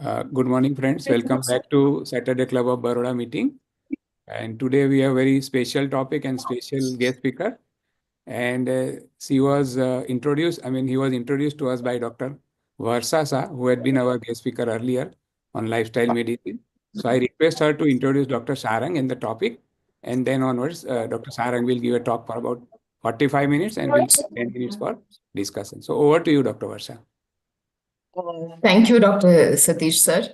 Good morning, friends. Welcome back to Saturday Club of Baroda meeting. And today we have a very special topic and special guest speaker. And she was introduced, he was introduced to us by Dr. Varsha Shah, who had been our guest speaker earlier on lifestyle medicine. So I request her to introduce Dr. Sarang in the topic. And then onwards, Dr. Sarang will give a talk for about 45 minutes and we'll 10 minutes for discussion. So over to you, Dr. Varsha. Thank you, Dr. Satish sir.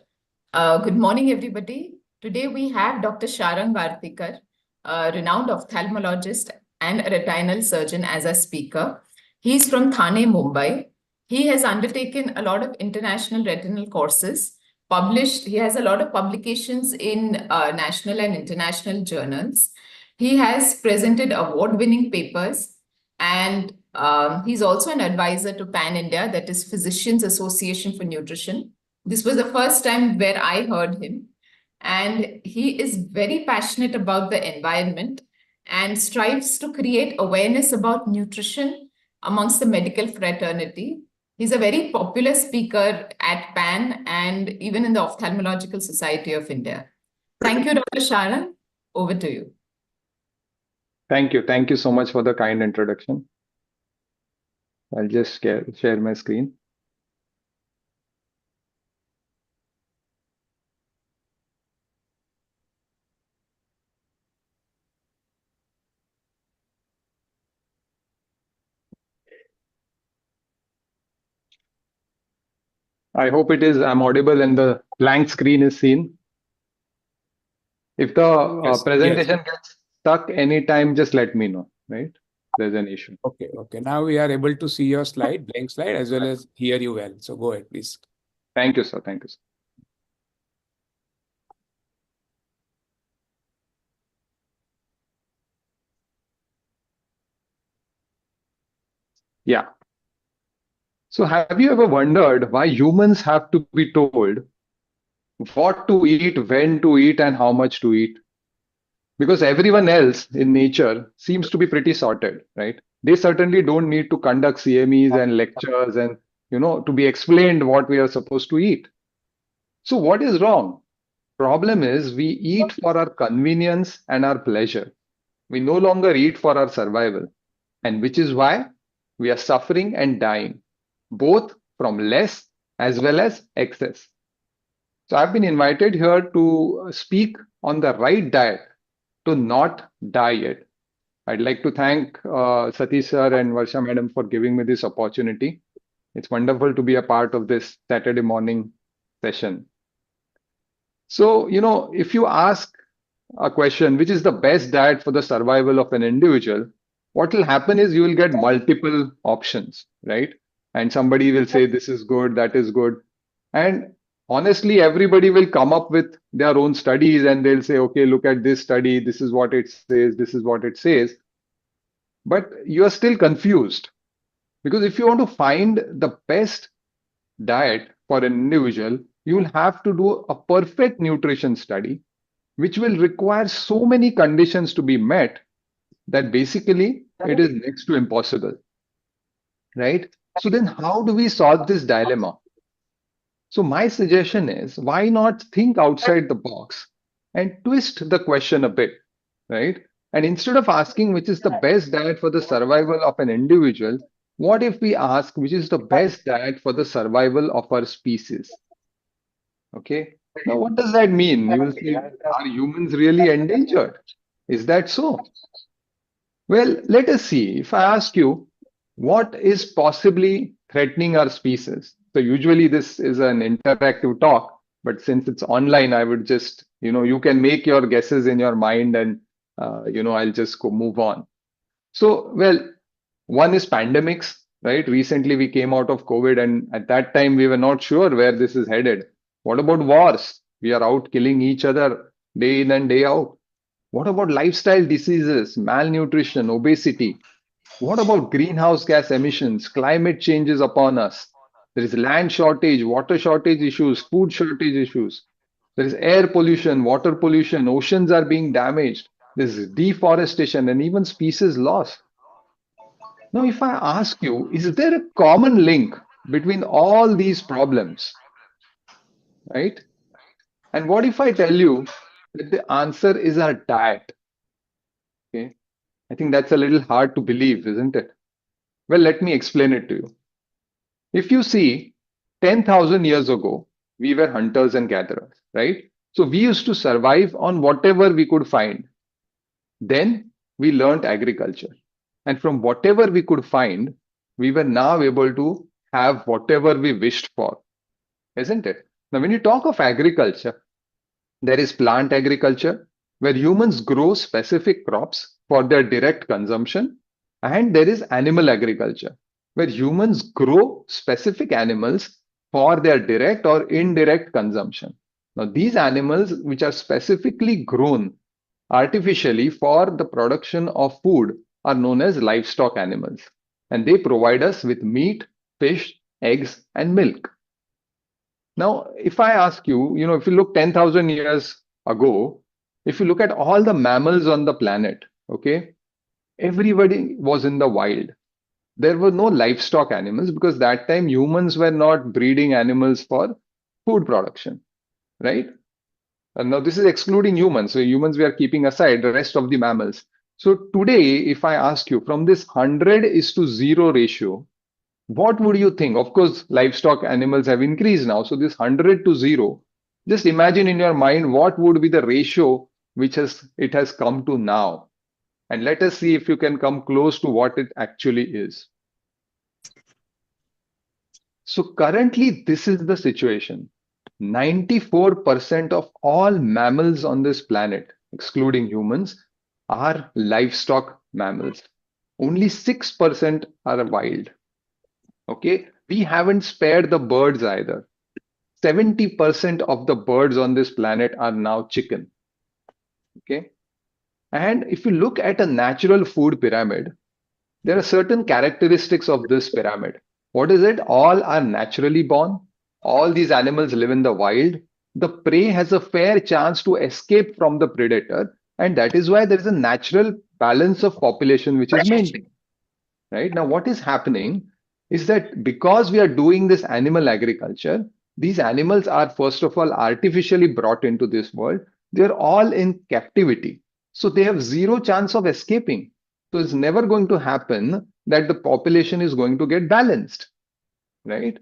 Good morning, everybody. Today we have Dr. Sharang Vartikar, a renowned ophthalmologist and a retinal surgeon as a speaker. He's from Thane, Mumbai. He has undertaken a lot of international retinal courses, published, he has a lot of publications in national and international journals. He has presented award-winning papers and he's also an advisor to Pan India, that is Physicians Association for Nutrition. This was the first time where I heard him. And he is very passionate about the environment and strives to create awareness about nutrition amongst the medical fraternity. He's a very popular speaker at PAN and even in the Ophthalmological Society of India. Thank you, Dr. Sharan. Over to you. Thank you. Thank you so much for the kind introduction. I'll just share my screen. I hope I'm audible and the blank screen is seen. If the presentation gets stuck anytime, just let me know, right? There's an issue. Okay. Now we are able to see your slide, blank slide, as well as hear you well. So go ahead, please. Thank you, sir. Thank you, sir. Yeah. So have you ever wondered why humans have to be told what to eat, when to eat, and how much to eat? Because everyone else in nature seems to be pretty sorted, right? They certainly don't need to conduct CMEs and lectures and, to be explained what we are supposed to eat. So what is wrong? Problem is we eat for our convenience and our pleasure. We no longer eat for our survival, and which is why we are suffering and dying, both from less as well as excess. So I've been invited here to speak on the right diet to not die yet. I'd like to thank Satish sir and Varsha madam for giving me this opportunity. It's wonderful to be a part of this Saturday morning session. So, if you ask a question, which is the best diet for the survival of an individual, what will happen is you will get multiple options, right? And somebody will say, this is good, that is good. And honestly, everybody will come up with their own studies and they'll say, okay, look at this study. This is what it says. This is what it says. But you are still confused because if you want to find the best diet for an individual, you will have to do a perfect nutrition study, which will require so many conditions to be met that basically it is next to impossible, right? So then how do we solve this dilemma? So my suggestion is, why not think outside the box and twist the question a bit, right? And instead of asking which is the best diet for the survival of an individual, what if we ask which is the best diet for the survival of our species? Okay. Now, what does that mean? You will say, are humans really endangered? Is that so? Well, let us see. If I ask you, what is possibly threatening our species? So usually this is an interactive talk, but since it's online, I would just, you can make your guesses in your mind and, I'll just move on. So, well, one is pandemics, right? Recently we came out of COVID and at that time we were not sure where this is headed. What about wars? We are out killing each other day in and day out. What about lifestyle diseases, malnutrition, obesity? What about greenhouse gas emissions, climate changes upon us? There is land shortage, water shortage issues, food shortage issues. There is air pollution, water pollution, oceans are being damaged. There's deforestation and even species loss. Now, if I ask you, is there a common link between all these problems? right? And what if I tell you that the answer is our diet? Okay, I think that's a little hard to believe, isn't it? Well, let me explain it to you. If you see, 10,000 years ago, we were hunters and gatherers, right? So we used to survive on whatever we could find. Then we learned agriculture. And from whatever we could find, we were now able to have whatever we wished for, isn't it? Now, when you talk of agriculture, there is plant agriculture, where humans grow specific crops for their direct consumption, and there is animal agriculture, where humans grow specific animals for their direct or indirect consumption. Now, these animals, which are specifically grown artificially for the production of food, are known as livestock animals, and they provide us with meat, fish, eggs, and milk. Now, if I ask you, if you look 10,000 years ago, if you look at all the mammals on the planet, okay, everybody was in the wild. There were no livestock animals because that time humans were not breeding animals for food production, right? And now this is excluding humans. So humans we are keeping aside, the rest of the mammals. So today, if I ask you from this 100:0 ratio, what would you think? Of course, livestock animals have increased now. So this 100:0, just imagine in your mind what would be the ratio which it has come to now. And let us see if you can come close to what it actually is. So currently, this is the situation. 94% of all mammals on this planet, excluding humans, are livestock mammals. Only 6% are wild. Okay, we haven't spared the birds either. 70% of the birds on this planet are now chicken. Okay, and if you look at a natural food pyramid, there are certain characteristics of this pyramid. What is it? All are naturally born. All these animals live in the wild. The prey has a fair chance to escape from the predator, and that is why there is a natural balance of population which is maintained. Right now, what is happening is that because we are doing this animal agriculture, these animals are first of all artificially brought into this world. They're all in captivity. So they have zero chance of escaping. So it's never going to happen that the population is going to get balanced, right?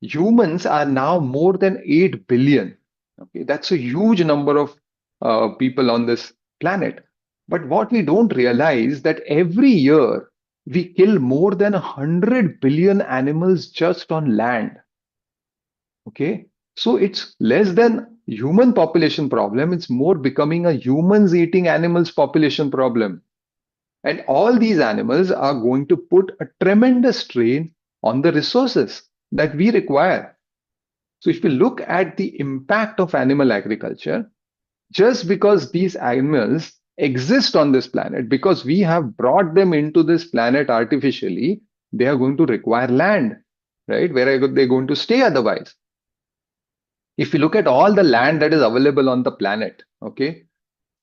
Humans are now more than 8 billion. Okay, that's a huge number of people on this planet. But what we don't realize that every year we kill more than 100 billion animals just on land. Okay, so it's less than human population problem. It's more becoming a humans eating animals population problem. And all these animals are going to put a tremendous strain on the resources that we require. So if we look at the impact of animal agriculture, just because these animals exist on this planet, because we have brought them into this planet artificially, they are going to require land, right? Where are they going to stay otherwise? If you look at all the land that is available on the planet, okay,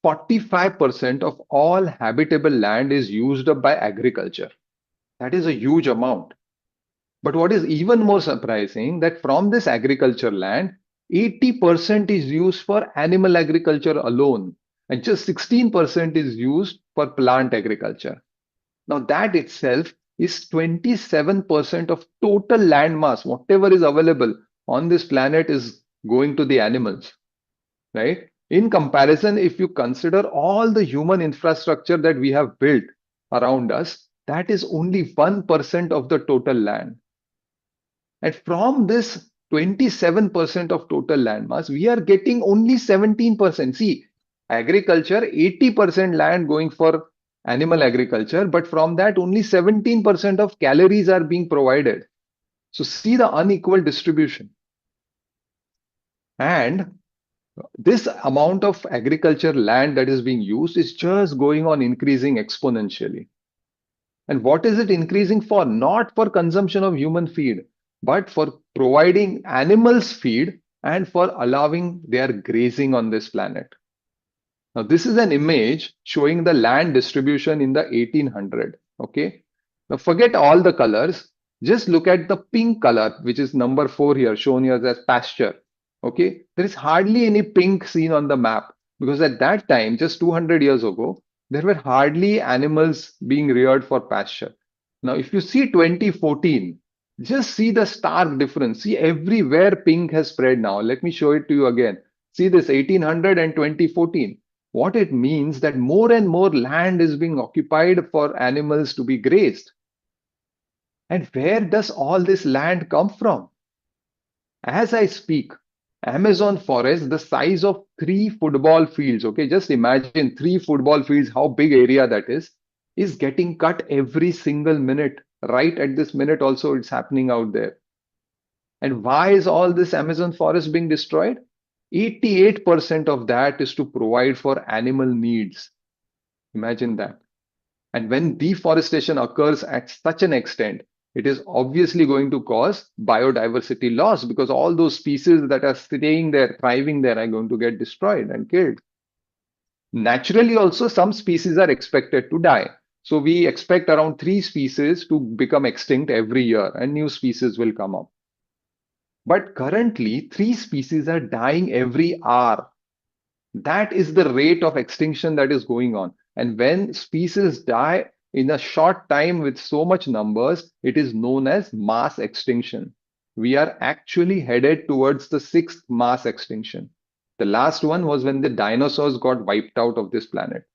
45% of all habitable land is used up by agriculture. That is a huge amount. But what is even more surprising that from this agriculture land, 80% is used for animal agriculture alone, and just 16% is used for plant agriculture. Now that itself is 27% of total land mass. Whatever is available on this planet is going to the animals, right? In comparison, if you consider all the human infrastructure that we have built around us, that is only 1% of the total land. And from this 27% of total land mass, we are getting only 17%. See, agriculture, 80% land going for animal agriculture, but from that only 17% of calories are being provided. So see the unequal distribution. And this amount of agriculture land that is being used is just going on increasing exponentially. And what is it increasing for? Not for consumption of human feed, but for providing animals feed and for allowing their grazing on this planet. Now, this is an image showing the land distribution in the 1800. Okay. Now, forget all the colors. Just look at the pink color, which is number 4 here, shown here as pasture. Okay, there is hardly any pink seen on the map because at that time, just 200 years ago, there were hardly animals being reared for pasture. Now, if you see 2014, just see the stark difference. See, everywhere pink has spread now. Let me show it to you again. See this 1800 and 2014. What it means that more and more land is being occupied for animals to be grazed. And where does all this land come from? As I speak, Amazon forest, the size of 3 football fields, okay, just imagine 3 football fields, how big area that is getting cut every single minute. Right at this minute, also, it's happening out there. And why is all this Amazon forest being destroyed? 88% of that is to provide for animal needs. Imagine that. And when deforestation occurs at such an extent, it is obviously going to cause biodiversity loss because all those species that are staying there, thriving there, are going to get destroyed and killed. Naturally, also, some species are expected to die. So we expect around 3 species to become extinct every year and new species will come up. But currently, 3 species are dying every hour. That is the rate of extinction that is going on. And when species die in a short time with so much numbers, it is known as mass extinction. We are actually headed towards the 6th mass extinction. The last one was when the dinosaurs got wiped out of this planet.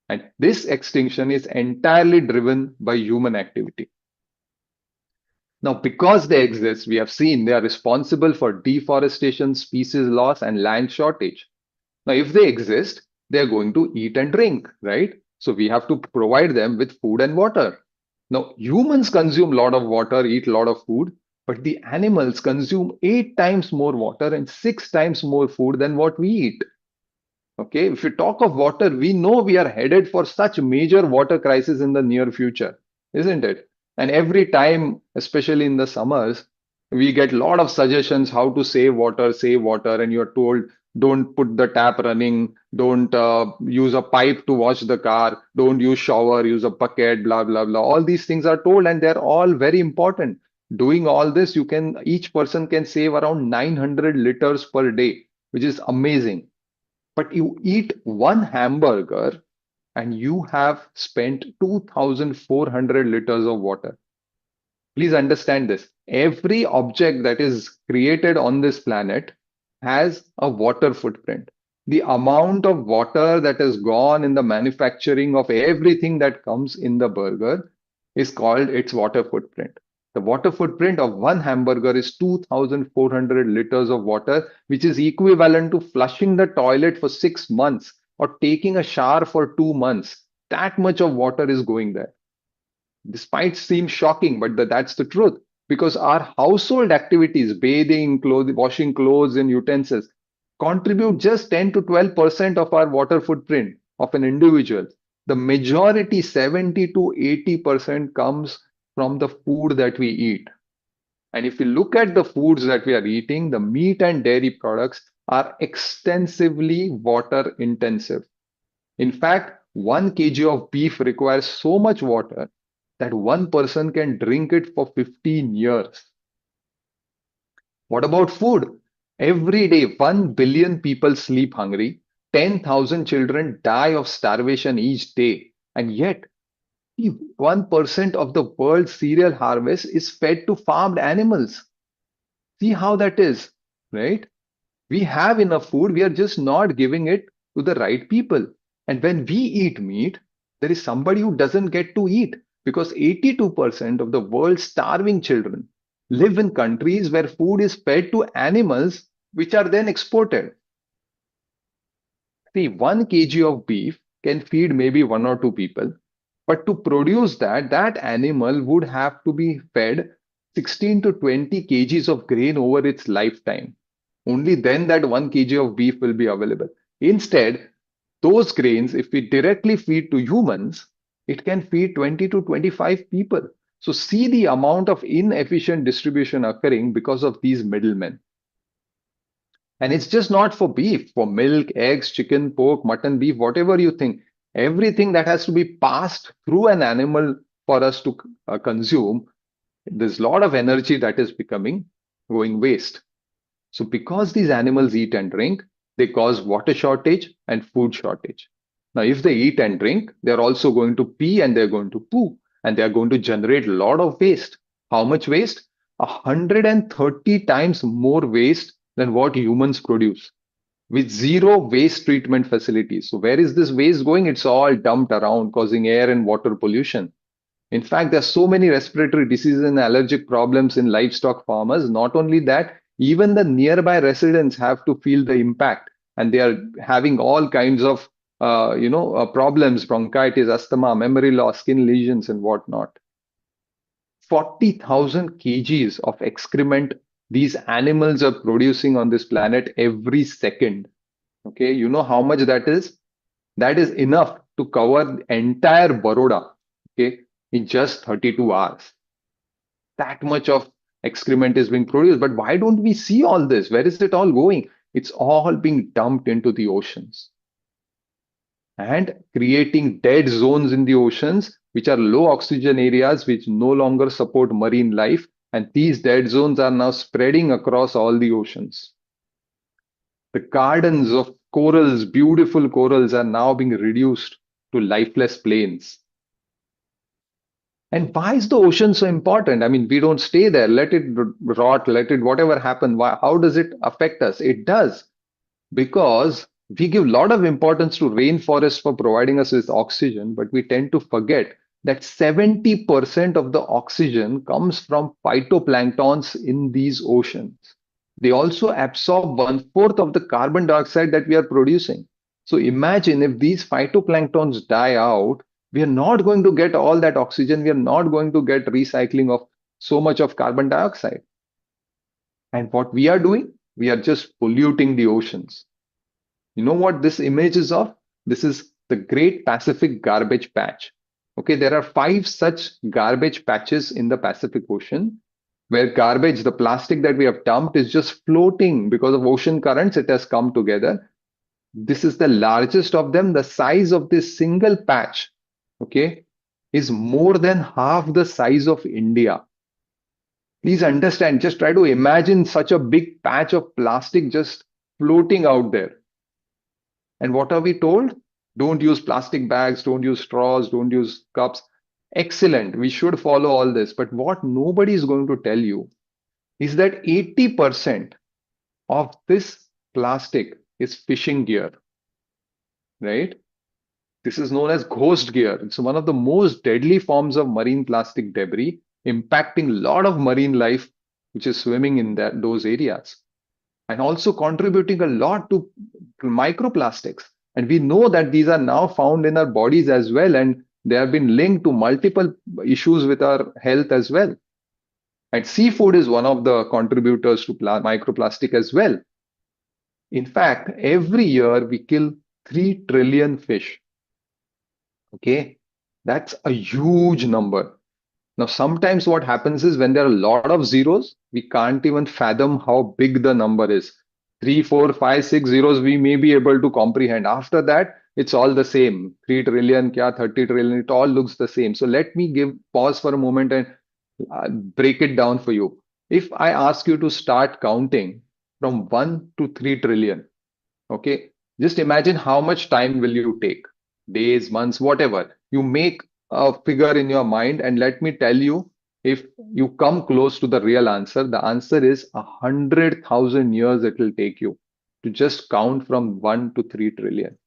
And this extinction is entirely driven by human activity. Now, because they exist, we have seen they are responsible for deforestation, species loss, and land shortage. Now, if they exist, they're going to eat and drink, right? So we have to provide them with food and water. Now, humans consume a lot of water, eat a lot of food, but the animals consume 8 times more water and 6 times more food than what we eat. Okay, if we talk of water, we know we are headed for such major water crisis in the near future, isn't it? And every time, especially in the summers, we get a lot of suggestions how to save water, and you're told don't put the tap running, don't use a pipe to wash the car, don't use shower, use a bucket, blah blah blah. All these things are told, and they're all very important. Doing all this, each person can save around 900 liters per day, which is amazing. But you eat one hamburger and you have spent 2,400 liters of water. Please understand this. Every object that is created on this planet has a water footprint. The amount of water that has gone in the manufacturing of everything that comes in the burger is called its water footprint. The water footprint of one hamburger is 2,400 liters of water, which is equivalent to flushing the toilet for 6 months or taking a shower for 2 months. That much of water is going there. Despite seem shocking, but that's the truth. Because our household activities, bathing, washing clothes and utensils, contribute just 10 to 12% of our water footprint of an individual. The majority, 70 to 80%, comes from the food that we eat. And if you look at the foods that we are eating, the meat and dairy products are extensively water intensive. In fact, 1 kg of beef requires so much water that one person can drink it for 15 years. What about food? Every day, 1 billion people sleep hungry. 10,000 children die of starvation each day. And yet, 1% of the world's cereal harvest is fed to farmed animals. See how that is, right? We have enough food, we are just not giving it to the right people. And when we eat meat, there is somebody who doesn't get to eat because 82% of the world's starving children live in countries where food is fed to animals which are then exported. See, 1 kg of beef can feed maybe 1 or 2 people. But to produce that animal would have to be fed 16 to 20 kgs of grain over its lifetime. Only then that 1 kg of beef will be available. Instead, those grains, if we directly feed to humans, it can feed 20 to 25 people. So see the amount of inefficient distribution occurring because of these middlemen. And it's just not for beef, for milk, eggs, chicken, pork, mutton, beef, whatever you think. Everything that has to be passed through an animal for us to consume, there's a lot of energy that is going waste. So because these animals eat and drink, they cause water shortage and food shortage. Now, if they eat and drink, they're also going to pee and they're going to poo, and they're going to generate a lot of waste. How much waste? 130 times more waste than what humans produce, with zero waste treatment facilities. So where is this waste going? It's all dumped around, causing air and water pollution. In fact, there are so many respiratory diseases and allergic problems in livestock farmers. Not only that, even the nearby residents have to feel the impact, and they are having all kinds of problems: bronchitis, asthma, memory loss, skin lesions, and whatnot. 40,000 kgs of excrement these animals are producing on this planet every second. Okay, you know how much that is? That is enough to cover the entire Baroda, okay, in just 32 hours. That much of excrement is being produced. But why don't we see all this? Where is it all going? It's all being dumped into the oceans and creating dead zones in the oceans, which are low oxygen areas which no longer support marine life. And these dead zones are now spreading across all the oceans. The gardens of corals, beautiful corals, are now being reduced to lifeless plains. And why is the ocean so important? I mean, we don't stay there, let it rot, let it whatever happen. How does it affect us? It does, because we give a lot of importance to rainforests for providing us with oxygen, but we tend to forget that 70% of the oxygen comes from phytoplanktons in these oceans. They also absorb 1/4 of the carbon dioxide that we are producing. So imagine if these phytoplanktons die out, we are not going to get all that oxygen. We are not going to get recycling of so much of carbon dioxide. And what we are doing? We are just polluting the oceans. You know what this image is of? This is the Great Pacific Garbage Patch. Okay, there are 5 such garbage patches in the Pacific Ocean, where garbage, the plastic that we have dumped, is just floating because of ocean currents. It has come together. This is the largest of them. The size of this single patch, okay, is more than half the size of India. Please understand, just try to imagine such a big patch of plastic just floating out there. And what are we told? Don't use plastic bags, don't use straws, don't use cups. Excellent. We should follow all this. But what nobody is going to tell you is that 80% of this plastic is fishing gear, right? This is known as ghost gear. It's one of the most deadly forms of marine plastic debris, impacting a lot of marine life which is swimming in those areas, and also contributing a lot to microplastics. And we know that these are now found in our bodies as well, and they have been linked to multiple issues with our health as well. And seafood is one of the contributors to microplastic as well. In fact, every year we kill 3 trillion fish. Okay, that's a huge number. Now, sometimes what happens is when there are a lot of zeros, we can't even fathom how big the number is. 3, 4, 5, 6 zeros we may be able to comprehend. After that, it's all the same. 3 trillion, kya 30 trillion, it all looks the same. So let me pause for a moment and break it down for you. If I ask you to start counting from 1 to 3 trillion, okay, just imagine how much time will you take? Days, months, whatever. You make a figure in your mind, and let me tell you, if you come close to the real answer, the answer is 100,000 years it will take you to just count from 1 to 3 trillion.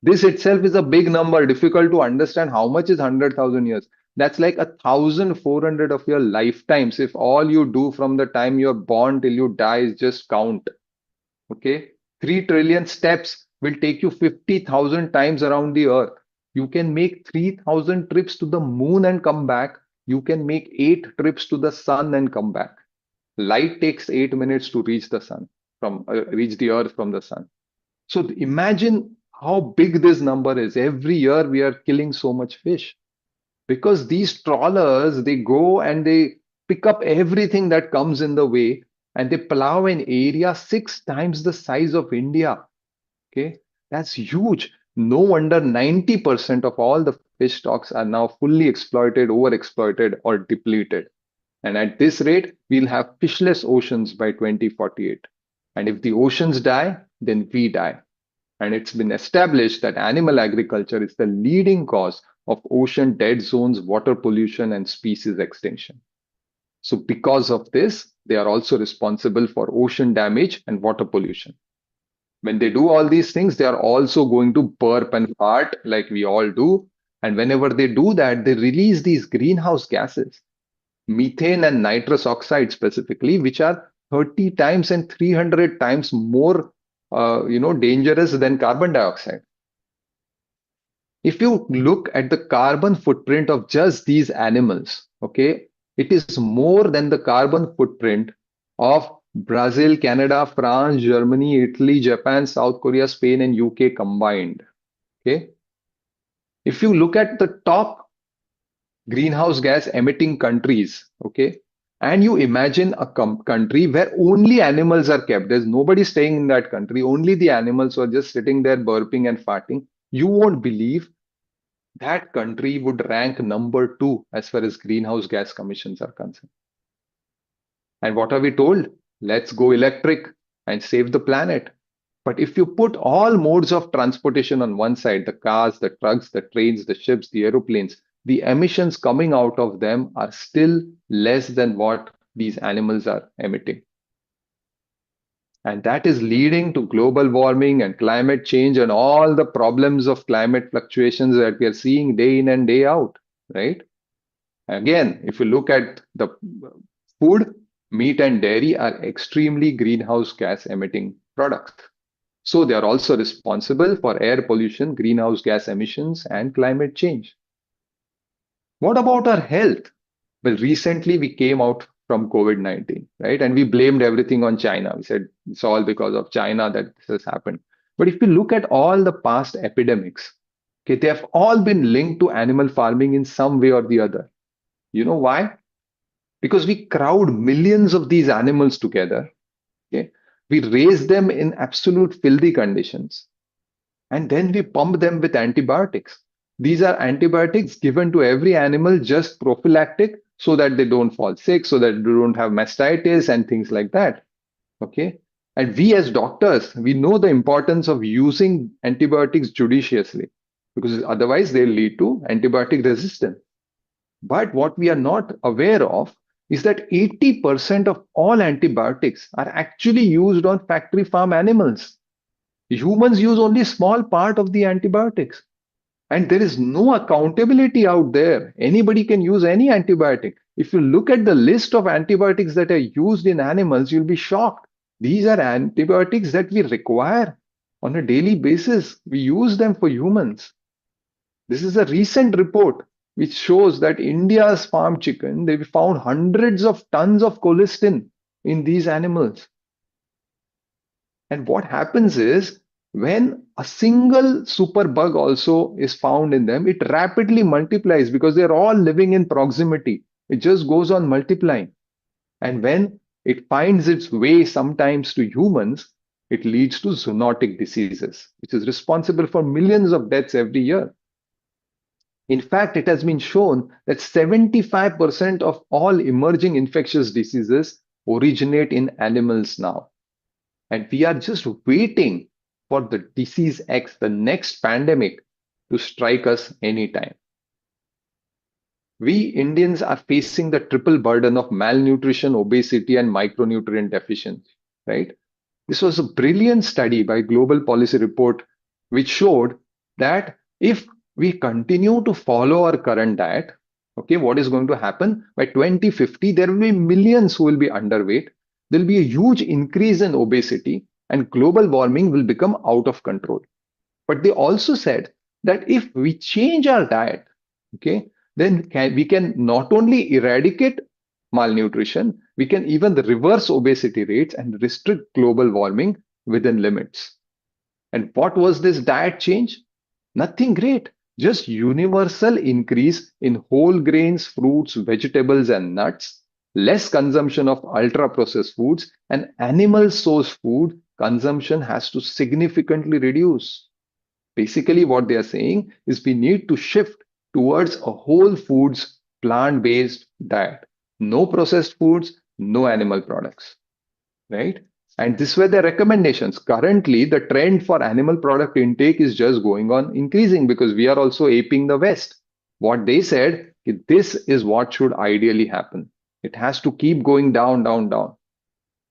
This itself is a big number, difficult to understand how much is 100,000 years. That's like 1,400 of your lifetimes. If all you do from the time you're born till you die is just count. Okay, 3 trillion steps will take you 50,000 times around the earth. You can make 3,000 trips to the moon and come back. You can make 8 trips to the sun and come back. Light takes 8 minutes to reach the sun, reach the earth from the sun. So imagine how big this number is. Every year we are killing so much fish because these trawlers, they go and they pick up everything that comes in the way, and they plow an area 6 times the size of India. Okay, that's huge. No wonder 90% of all the fish stocks are now fully exploited, overexploited, or depleted. And at this rate, we'll have fishless oceans by 2048. And if the oceans die, then we die. And it's been established that animal agriculture is the leading cause of ocean dead zones, water pollution, and species extinction. So because of this, they are also responsible for ocean damage and water pollution. When they do all these things, they are also going to burp and fart like we all do. And whenever they do that, they release these greenhouse gases, methane and nitrous oxide specifically, which are 30 times and 300 times more dangerous than carbon dioxide. If you look at the carbon footprint of just these animals, okay, it is more than the carbon footprint of Brazil, Canada, France, Germany, Italy, Japan, South Korea, Spain, and UK combined. Okay. If you look at the top greenhouse gas emitting countries, okay, and you imagine a country where only animals are kept, there's nobody staying in that country, only the animals who are just sitting there burping and farting, you won't believe that country would rank number 2 as far as greenhouse gas emissions are concerned. And what are we told? Let's go electric and save the planet. But if you put all modes of transportation on one side, the cars, the trucks, the trains, the ships, the aeroplanes, the emissions coming out of them are still less than what these animals are emitting. And that is leading to global warming and climate change and all the problems of climate fluctuations that we are seeing day in and day out, right? Again, if you look at the food, meat and dairy are extremely greenhouse gas emitting products. So they are also responsible for air pollution, greenhouse gas emissions, and climate change. What about our health? Well, recently we came out from COVID-19, right? And we blamed everything on China. We said it's all because of China that this has happened. But if you look at all the past epidemics, okay, they have all been linked to animal farming in some way or the other. You know why? Because we crowd millions of these animals together. Okay? We raise them in absolute filthy conditions. And then we pump them with antibiotics. These are antibiotics given to every animal just prophylactic so that they don't fall sick, so that they don't have mastitis and things like that. Okay. And we as doctors, we know the importance of using antibiotics judiciously because otherwise they'll lead to antibiotic resistance. But what we are not aware of is that 80% of all antibiotics are actually used on factory farm animals. Humans use only a small part of the antibiotics. And there is no accountability out there. Anybody can use any antibiotic. If you look at the list of antibiotics that are used in animals, you'll be shocked. These are antibiotics that we require on a daily basis. We use them for humans. This is a recent report which shows that India's farm chicken, they found hundreds of tons of colistin in these animals. And what happens is when a single superbug also is found in them, it rapidly multiplies because they're all living in proximity. It just goes on multiplying. And when it finds its way sometimes to humans, it leads to zoonotic diseases, which is responsible for millions of deaths every year. In fact, it has been shown that 75% of all emerging infectious diseases originate in animals now. And we are just waiting for the disease X, the next pandemic, to strike us anytime. We Indians are facing the triple burden of malnutrition, obesity, and micronutrient deficiency, right? This was a brilliant study by Global Policy Report, which showed that if we continue to follow our current diet, okay, what is going to happen? By 2050, there will be millions who will be underweight. There'll be a huge increase in obesity and global warming will become out of control. But they also said that if we change our diet, okay, then we can not only eradicate malnutrition, we can even reverse obesity rates and restrict global warming within limits. And what was this diet change? Nothing great, just universal increase in whole grains, fruits, vegetables, and nuts, less consumption of ultra-processed foods, and animal source food consumption has to significantly reduce. Basically, what they are saying is we need to shift towards a whole foods, plant-based diet. No processed foods, no animal products, right? And these were the recommendations. Currently, the trend for animal product intake is just going on increasing because we are also aping the West. What they said, this is what should ideally happen. It has to keep going down, down, down.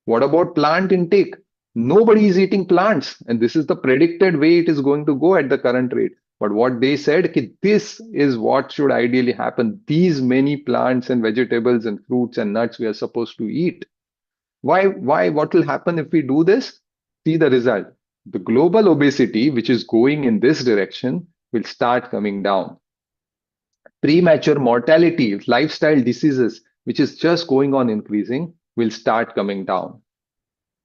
What about plant intake? Nobody is eating plants, and this is the predicted way it is going to go at the current rate. But what they said, this is what should ideally happen. These many plants and vegetables and fruits and nuts we are supposed to eat. Why? What will happen if we do this? See the result. The global obesity, which is going in this direction, will start coming down. Premature mortality, lifestyle diseases, which is just going on increasing, will start coming down.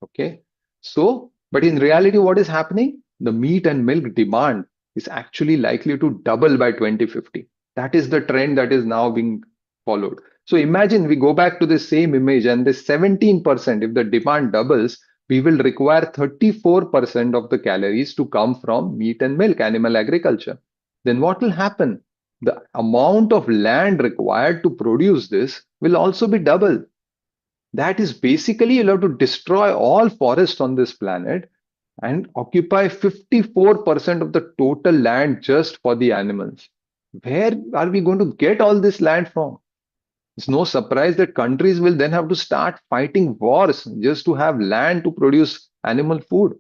Okay. So, but in reality, what is happening? The meat and milk demand is actually likely to double by 2050. That is the trend that is now being followed. So imagine we go back to the same image and this 17%, if the demand doubles, we will require 34% of the calories to come from meat and milk, animal agriculture. Then what will happen? The amount of land required to produce this will also be double. That is basically you'll have to destroy all forests on this planet and occupy 54% of the total land just for the animals. Where are we going to get all this land from? It's no surprise that countries will then have to start fighting wars just to have land to produce animal food.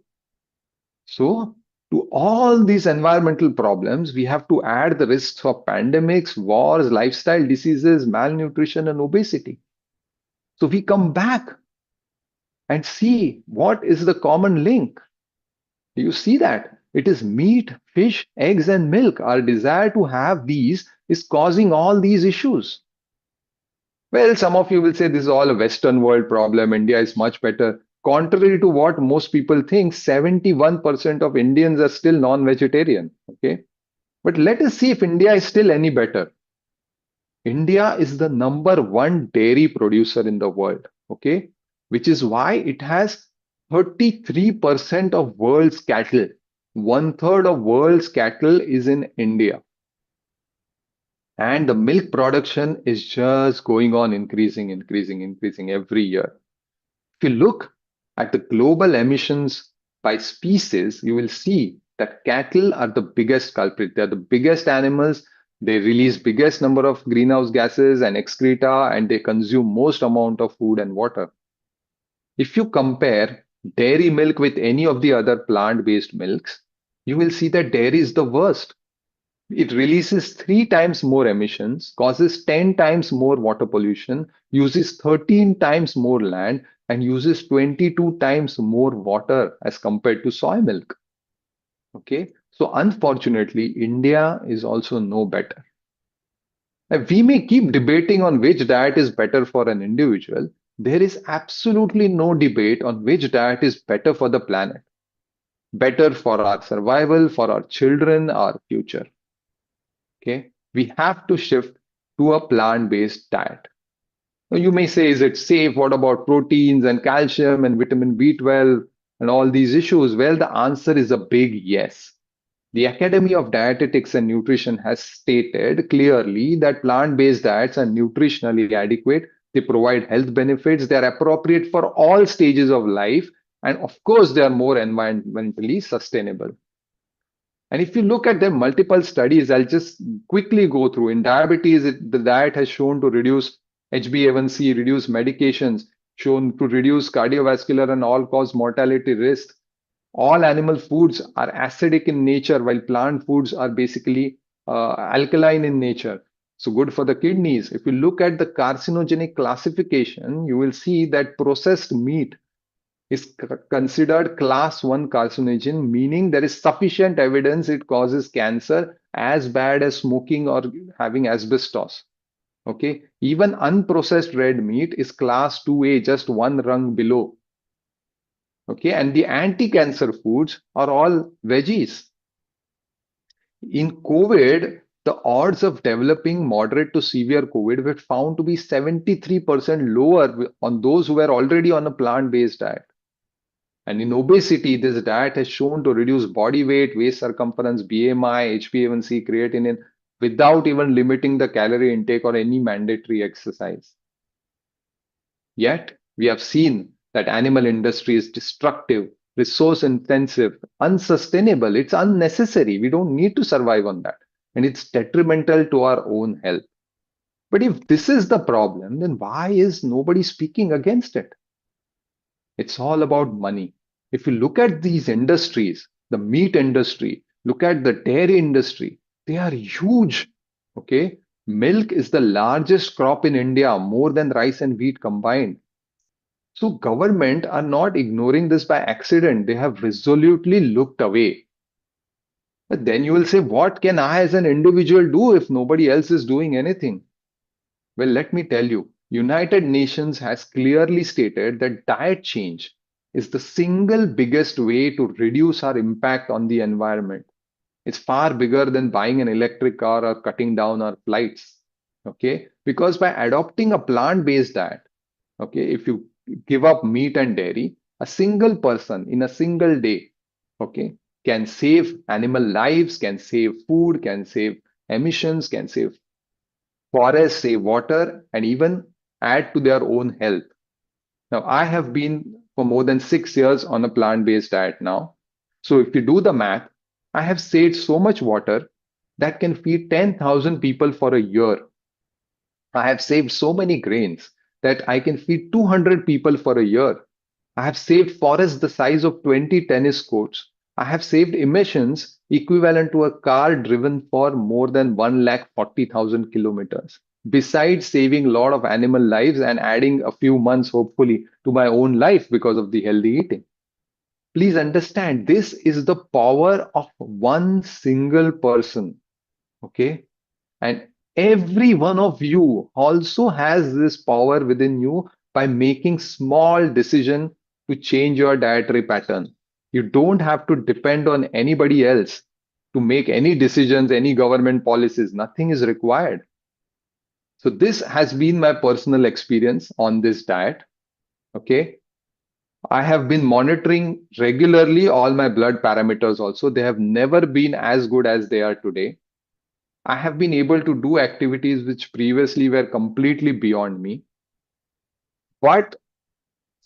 So, to all these environmental problems, we have to add the risks of pandemics, wars, lifestyle diseases, malnutrition, and obesity. So, we come back and see what is the common link. You see that it is meat, fish, eggs, and milk. Our desire to have these is causing all these issues. Well, some of you will say this is all a Western world problem. India is much better. Contrary to what most people think, 71% of Indians are still non-vegetarian. Okay. But let us see if India is still any better. India is the #1 dairy producer in the world. Okay. Which is why it has 33% of world's cattle. 1/3 of world's cattle is in India. And the milk production is just going on increasing every year. If you look at the global emissions by species, you will see that cattle are the biggest culprit. They're the biggest animals. They release biggest number of greenhouse gases and excreta, and they consume most amount of food and water. If you compare dairy milk with any of the other plant-based milks, you will see that dairy is the worst. It releases 3 times more emissions, causes 10 times more water pollution, uses 13 times more land, and uses 22 times more water as compared to soy milk. Okay, so unfortunately, India is also no better. Now, we may keep debating on which diet is better for an individual. There is absolutely no debate on which diet is better for the planet, better for our survival, for our children, our future. Okay, we have to shift to a plant-based diet. Now, you may say, is it safe? What about proteins and calcium and vitamin B12 and all these issues? Well, the answer is a big yes. The Academy of Dietetics and Nutrition has stated clearly that plant-based diets are nutritionally adequate. They provide health benefits. They are appropriate for all stages of life. And of course, they are more environmentally sustainable. And if you look at the multiple studies, I'll just quickly go through. In diabetes, the diet has shown to reduce HbA1c, reduce medications, shown to reduce cardiovascular and all-cause mortality risk. All animal foods are acidic in nature, while plant foods are basically alkaline in nature. So good for the kidneys. If you look at the carcinogenic classification, you will see that processed meat is considered class 1 carcinogen, meaning there is sufficient evidence it causes cancer as bad as smoking or having asbestos. Okay, even unprocessed red meat is class 2A, just one rung below. Okay, and the anti-cancer foods are all veggies. In COVID, the odds of developing moderate to severe COVID were found to be 73% lower on those who were already on a plant-based diet. And in obesity, this diet has shown to reduce body weight, waist circumference, BMI, HbA1c, creatinine, without even limiting the calorie intake or any mandatory exercise. Yet, we have seen that animal industry is destructive, resource intensive, unsustainable. It's unnecessary. We don't need to survive on that. And it's detrimental to our own health. But if this is the problem, then why is nobody speaking against it? It's all about money. If you look at these industries, the meat industry, look at the dairy industry, they are huge. Okay. Milk is the largest crop in India, more than rice and wheat combined. So government are not ignoring this by accident. They have resolutely looked away. But then you will say, what can I as an individual do if nobody else is doing anything? Well, let me tell you, United Nations has clearly stated that diet change is the single biggest way to reduce our impact on the environment. It's far bigger than buying an electric car or cutting down our flights. Okay, because by adopting a plant-based diet, okay, if you give up meat and dairy, a single person in a single day, okay, can save animal lives, can save food, can save emissions, can save forests, save water, and even add to their own health. Now, I have been for more than 6 years on a plant-based diet now. So if you do the math, I have saved so much water that can feed 10,000 people for a year. I have saved so many grains that I can feed 200 people for a year. I have saved forests the size of 20 tennis courts. I have saved emissions equivalent to a car driven for more than 140,000 kilometers. Besides saving a lot of animal lives and adding a few months, hopefully, to my own life because of the healthy eating. Please understand, this is the power of one single person. Okay. And every one of you also has this power within you by making small decision to change your dietary pattern. You don't have to depend on anybody else to make any decisions, any government policies. Nothing is required. So this has been my personal experience on this diet. Okay. I have been monitoring regularly all my blood parameters also. They have never been as good as they are today. I have been able to do activities which previously were completely beyond me. But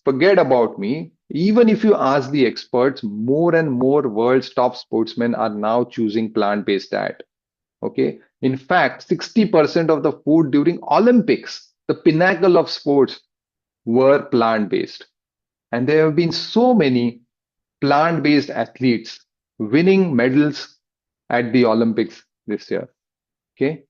forget about me. Even if you ask the experts, more and more world's top sportsmen are now choosing plant-based diet. Okay. In fact, 60% of the food during Olympics, the pinnacle of sports, were plant-based. And there have been so many plant-based athletes winning medals at the Olympics this year. Okay.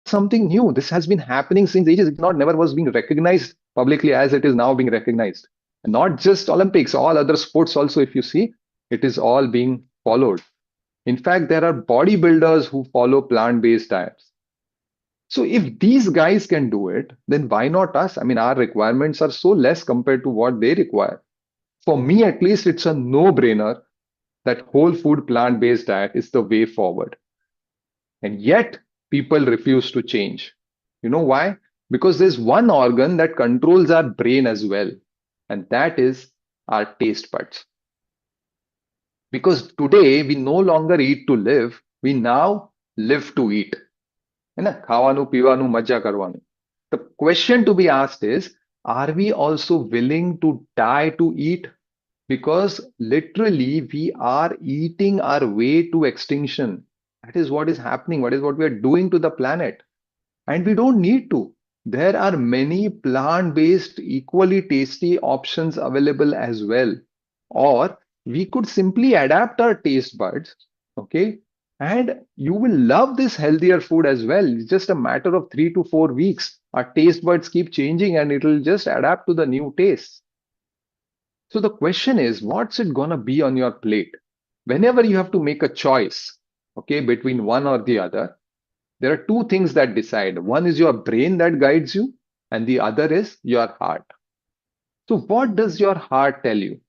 Something new. This has been happening since ages. It never was being recognized publicly as it is now being recognized. And not just Olympics, all other sports also, if you see, it is all being followed. In fact, there are bodybuilders who follow plant-based diets. So if these guys can do it, then why not us? I mean, our requirements are so less compared to what they require. For me, at least, it's a no-brainer that whole food plant-based diet is the way forward. And yet, people refuse to change. You know why? Because there's one organ that controls our brain as well, and that is our taste buds. Because today we no longer eat to live, we now live to eat. ખાવાનું પીવાનું મજા કરવાનું. The question to be asked is, are we also willing to die to eat? Because literally we are eating our way to extinction. That is what is happening. What is what we are doing to the planet. And we don't need to. There are many plant-based, equally tasty options available as well. Or we could simply adapt our taste buds, okay? And you will love this healthier food as well. It's just a matter of 3 to 4 weeks. Our taste buds keep changing and it will just adapt to the new tastes. So the question is, what's it gonna be on your plate? Whenever you have to make a choice, okay, between one or the other, there are two things that decide. One is your brain that guides you, and the other is your heart. So what does your heart tell you?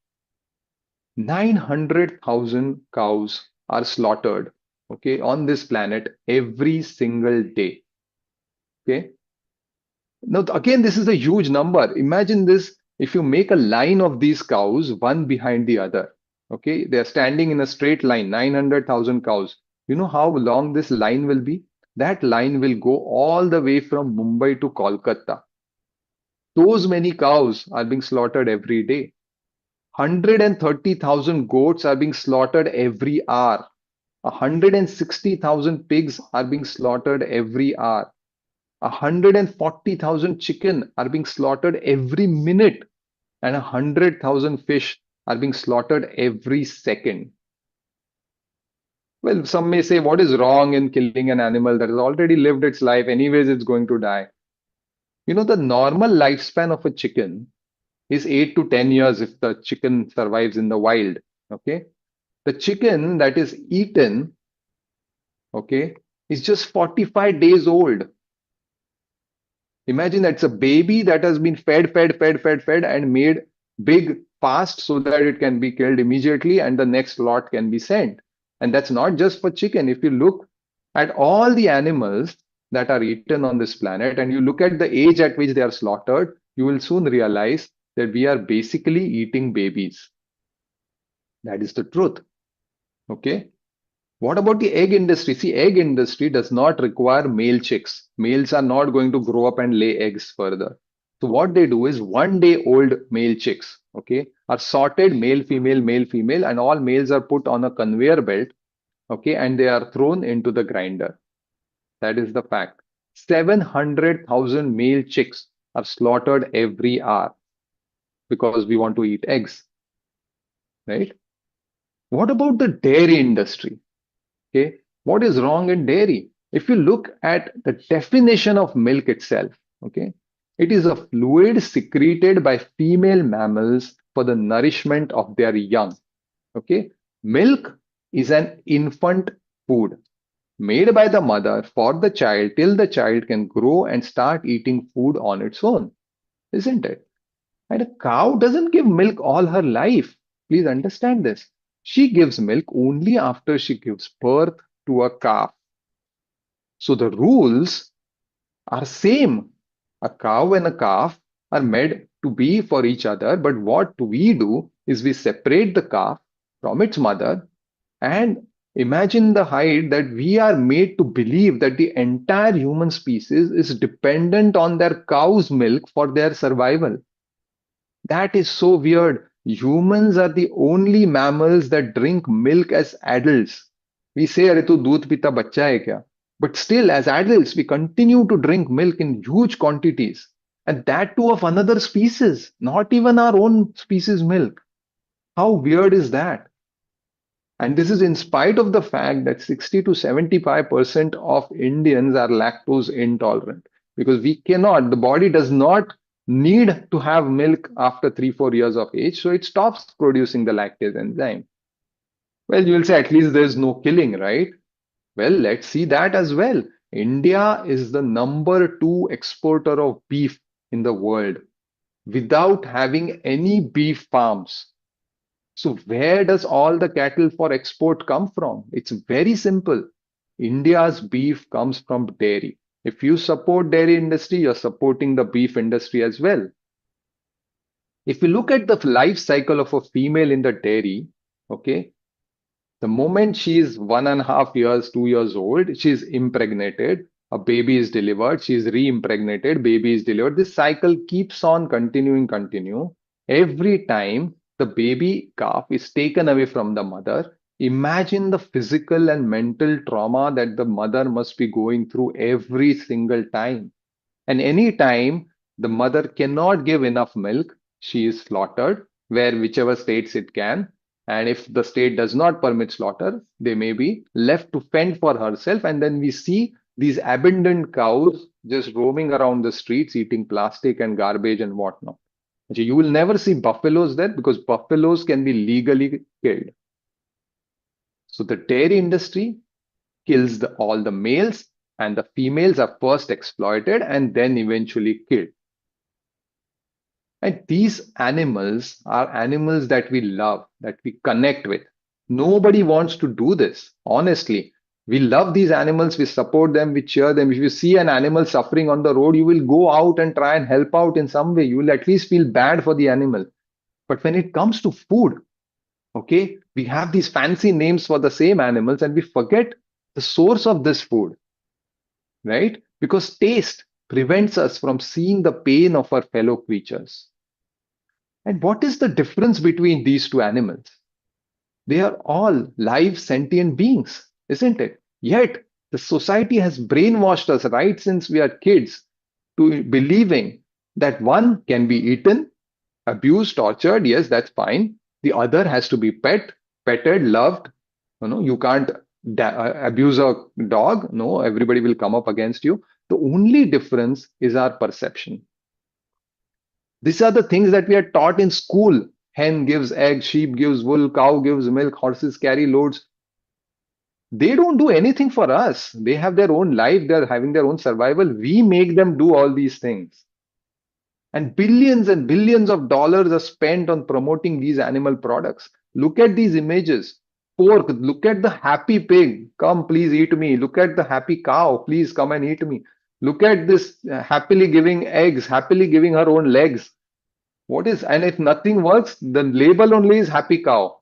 900,000 cows are slaughtered, okay, on this planet every single day. Okay. Now, again, this is a huge number. Imagine this. If you make a line of these cows, one behind the other, okay, they're standing in a straight line, 900,000 cows. You know how long this line will be? That line will go all the way from Mumbai to Kolkata. Those many cows are being slaughtered every day. 130,000 goats are being slaughtered every hour. 160,000 pigs are being slaughtered every hour. 140,000 chicken are being slaughtered every minute. And 100,000 fish are being slaughtered every second. Well, some may say, what is wrong in killing an animal that has already lived its life? Anyways, it's going to die. You know, the normal lifespan of a chicken is 8 to 10 years if the chicken survives in the wild. Okay. The chicken that is eaten, okay, is just 45 days old. Imagine that's a baby that has been fed, and made big fast so that it can be killed immediately and the next lot can be sent. And that's not just for chicken. If you look at all the animals that are eaten on this planet and you look at the age at which they are slaughtered, you will soon realize that we are basically eating babies. That is the truth. Okay. What about the egg industry? See, egg industry does not require male chicks. Males are not going to grow up and lay eggs further. So what they do is 1 day old male chicks, okay, are sorted male, female, and all males are put on a conveyor belt, okay, and they are thrown into the grinder. That is the fact. 700,000 male chicks are slaughtered every hour because we want to eat eggs, right? What about the dairy industry? Okay, what is wrong in dairy? If you look at the definition of milk itself, okay, it is a fluid secreted by female mammals for the nourishment of their young. Okay, milk is an infant food made by the mother for the child till the child can grow and start eating food on its own, isn't it? And a cow doesn't give milk all her life. Please understand this. She gives milk only after she gives birth to a calf. So the rules are same. A cow and a calf are made to be for each other. But what we do is we separate the calf from its mother and imagine the height that we are made to believe that the entire human species is dependent on their cow's milk for their survival. That is so weird. Humans are the only mammals that drink milk as adults. We say, "Arey tu doodh pita bachcha hai kya?" But still, as adults, we continue to drink milk in huge quantities. And that too of another species, not even our own species milk. How weird is that? And this is in spite of the fact that 60 to 75% of Indians are lactose intolerant because the body does not need to have milk after 3-4 years of age. So it stops producing the lactase enzyme. Well, you will say at least there's no killing, right? Well, let's see that as well. India is the #2 exporter of beef in the world without having any beef farms. So where does all the cattle for export come from? It's very simple. India's beef comes from dairy. If you support dairy industry, you're supporting the beef industry as well. If you look at the life cycle of a female in the dairy, okay, the moment she is 1.5 years, 2 years old, she's impregnated, a baby is delivered, she's re-impregnated, baby is delivered. This cycle keeps on continue. Every time the baby calf is taken away from the mother, imagine the physical and mental trauma that the mother must be going through every single time. And any time the mother cannot give enough milk, she is slaughtered, whichever states it can. And if the state does not permit slaughter, they may be left to fend for herself. And then we see these abandoned cows just roaming around the streets, eating plastic and garbage and whatnot. You will never see buffaloes there because buffaloes can be legally killed. So the dairy industry kills all the males, and the females are first exploited and then eventually killed. And these animals are animals that we love, that we connect with. Nobody wants to do this, honestly. We love these animals, we support them, we cheer them. If you see an animal suffering on the road, you will go out and try and help out in some way. You will at least feel bad for the animal. But when it comes to food, okay, we have these fancy names for the same animals and we forget the source of this food, right? Because taste. prevents us from seeing the pain of our fellow creatures. And what is the difference between these two animals? They are all live sentient beings, isn't it? Yet, the society has brainwashed us right since we are kids to believing that one can be eaten, abused, tortured. Yes, that's fine. The other has to be petted, loved. You can't abuse a dog. No, everybody will come up against you. The only difference is our perception. These are the things that we are taught in school. Hen gives egg, sheep gives wool, cow gives milk, horses carry loads. They don't do anything for us. They have their own life, they're having their own survival. We make them do all these things. And billions of dollars are spent on promoting these animal products. Look at these images. Pork, look at the happy pig. Come, please eat me. Look at the happy cow. Please come and eat me. Look at this happily giving eggs, happily giving her own legs. And if nothing works, the label only is happy cow.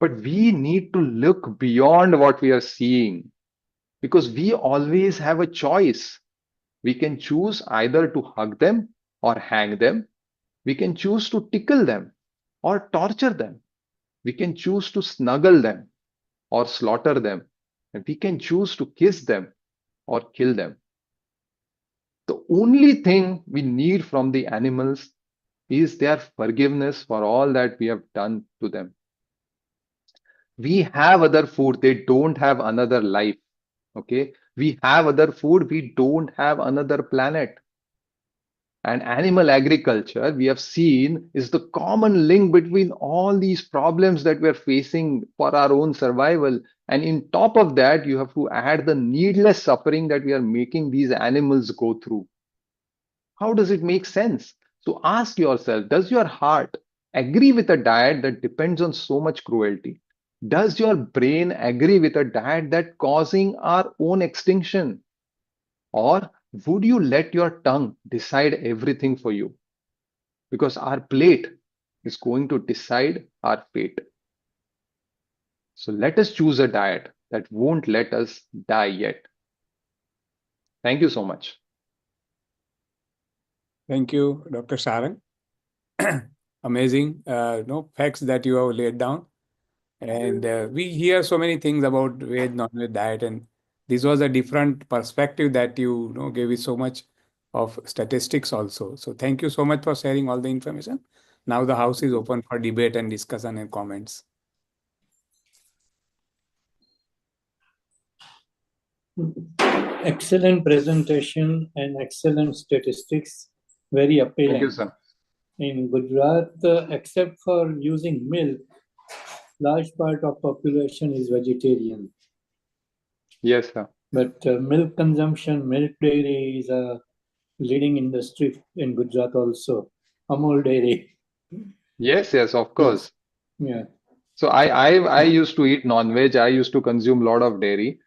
But we need to look beyond what we are seeing because we always have a choice. We can choose either to hug them or hang them. We can choose to tickle them or torture them. We can choose to snuggle them or slaughter them. And we can choose to kiss them or kill them. The only thing we need from the animals is their forgiveness for all that we have done to them. We have other food, they don't have another life. Okay, we have other food, we don't have another planet. And animal agriculture, we have seen, is the common link between all these problems that we're facing for our own survival. And in top of that, you have to add the needless suffering that we are making these animals go through. How does it make sense? So ask yourself, does your heart agree with a diet that depends on so much cruelty? Does your brain agree with a diet that causing our own extinction? Or would you let your tongue decide everything for you? Because our plate is going to decide our fate. So let us choose a diet that won't let us die yet. Thank you so much. Thank you, Dr. Sarang. Amazing facts that you have laid down. And we hear so many things about veg, non-veg diet, and this was a different perspective that you gave us so much of statistics also. So thank you so much for sharing all the information. Now the house is open for debate and discussion and comments. Excellent presentation and excellent statistics. Very appealing. Thank you, sir. In Gujarat, except for using milk, large part of population is vegetarian. Yes, sir. But milk consumption, milk dairy is a leading industry in Gujarat also. Amul dairy. Yes, of course. Yeah. So I used to eat non-veg. I used to consume a lot of dairy.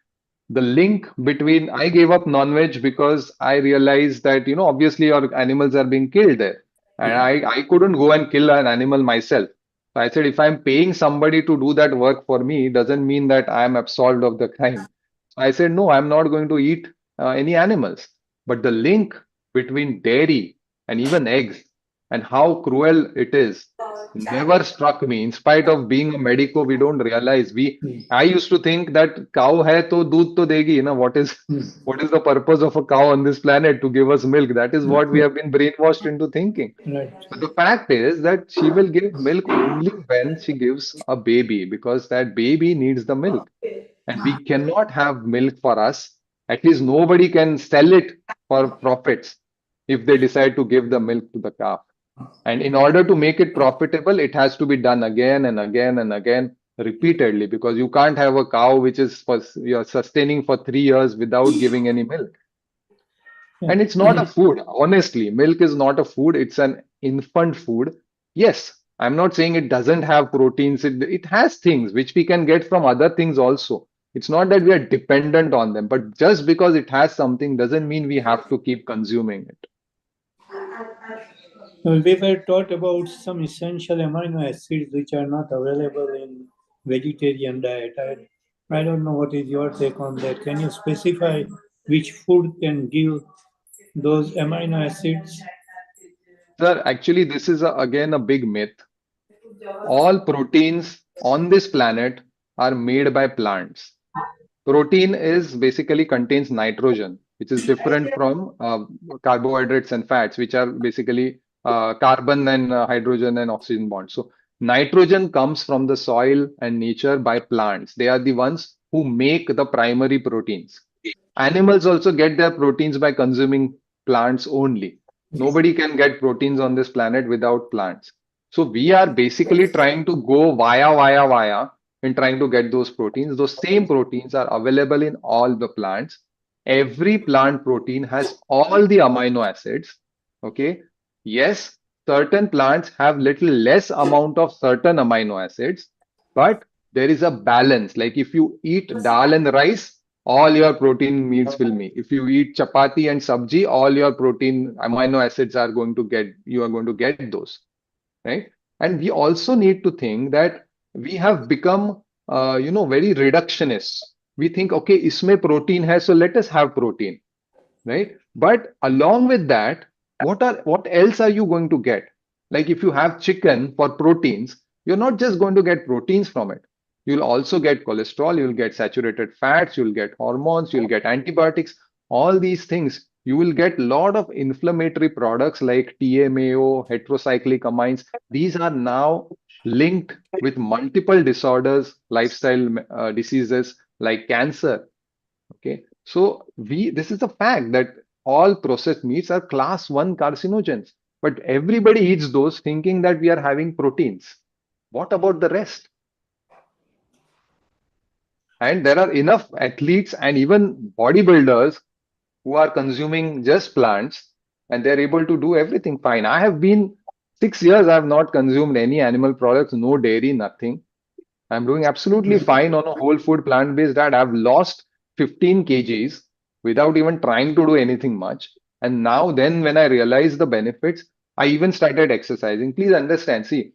The link between I gave up non-veg because I realized that obviously our animals are being killed there, and I couldn't go and kill an animal myself. So I said if I'm paying somebody to do that work for me, doesn't mean that I am absolved of the crime. So I said no, I'm not going to eat any animals. But the link between dairy and even eggs and how cruel it is never struck me. In spite of being a medico, we don't realize. I used to think that cow hai to doodh to degi. What is the purpose of a cow on this planet to give us milk? That is what we have been brainwashed into thinking. Right. But the fact is that she will give milk only when she gives a baby, because that baby needs the milk. And we cannot have milk for us. At least nobody can sell it for profits if they decide to give the milk to the calf. And in order to make it profitable, it has to be done again and again and again repeatedly, because you can't have a cow which is you're sustaining for 3 years without giving any milk. And it's not a food. Honestly, milk is not a food. It's an infant food. Yes, I'm not saying it doesn't have proteins. It has things which we can get from other things also. It's not that we are dependent on them, but just because it has something doesn't mean we have to keep consuming it. We were taught about some essential amino acids which are not available in vegetarian diet. I don't know what is your take on that. Can you specify which food can give those amino acids? Sir, actually, this is again a big myth. All proteins on this planet are made by plants. Protein is basically contains nitrogen, which is different from carbohydrates and fats, which are basically carbon and hydrogen and oxygen bonds. So nitrogen comes from the soil and nature by plants. They are the ones who make the primary proteins. Animals also get their proteins by consuming plants only. Nobody can get proteins on this planet without plants. So we are basically trying to go via in trying to get those proteins. Those same proteins are available in all the plants. Every plant protein has all the amino acids. Okay. Yes, certain plants have little less amount of certain amino acids, but there is a balance. Like if you eat dal and rice, all your protein meals will meet. If you eat chapati and sabji, all your protein amino acids are going to get, you are going to get those, right? And we also need to think that we have become, very reductionist. We think, okay, isme protein hai, so let us have protein, right? But along with that, what else are you going to get? Like if you have chicken for proteins, you're not just going to get proteins from it. You'll also get cholesterol, you'll get saturated fats, you'll get hormones, you'll get antibiotics, all these things. You will get a lot of inflammatory products like TMAO, heterocyclic amines. These are now linked with multiple disorders, lifestyle diseases like cancer. Okay, so this is a fact that all processed meats are class 1 carcinogens, but everybody eats those thinking that we are having proteins. What about the rest? And there are enough athletes and even bodybuilders who are consuming just plants and they're able to do everything fine. I have been 6 years, I have not consumed any animal products, no dairy, nothing. I'm doing absolutely fine on a whole food plant-based diet. I've lost 15 kgs without even trying to do anything much. And now then when I realized the benefits, I even started exercising. Please understand, see,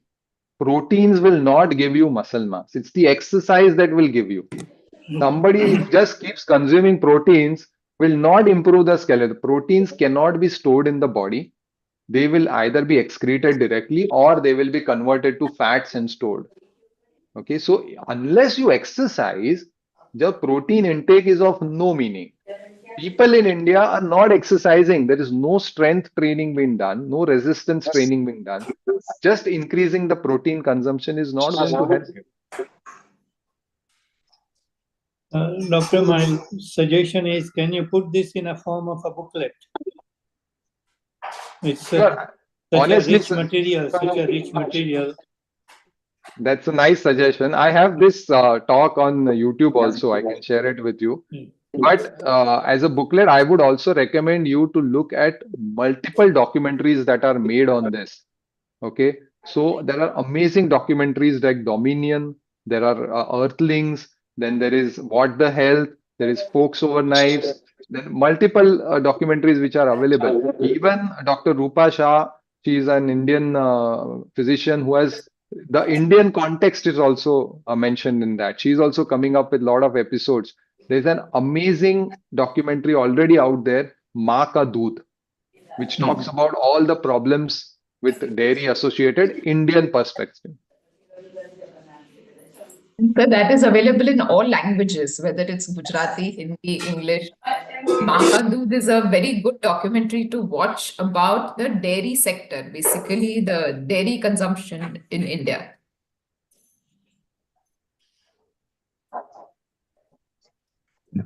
proteins will not give you muscle mass. It's the exercise that will give you. Somebody who just keeps consuming proteins will not improve the skeleton. Proteins cannot be stored in the body. They will either be excreted directly or they will be converted to fats and stored. Okay, so unless you exercise, the protein intake is of no meaning. People in India are not exercising. There is no strength training being done, no resistance training being done. Just increasing the protein consumption is not going to help you. Doctor, my suggestion is, can you put this in a form of a booklet? It's Sure. such Honestly, a rich material. That's a nice suggestion. I have this talk on YouTube also. I can share it with you. But as a booklet, I would also recommend you to look at multiple documentaries that are made on this. Okay, so there are amazing documentaries like Dominion, there are Earthlings, then there is What the Health, there is Forks Over Knives, then multiple documentaries which are available. Even Dr. Rupa Shah, she is an Indian physician who has the Indian context is also mentioned in that. She is also coming up with a lot of episodes. There's an amazing documentary already out there, Maa Ka Doodh, which talks about all the problems with dairy associated Indian perspective. So that is available in all languages, whether it's Gujarati, Hindi, English. Maa Ka Doodh is a very good documentary to watch about the dairy sector, basically the dairy consumption in India.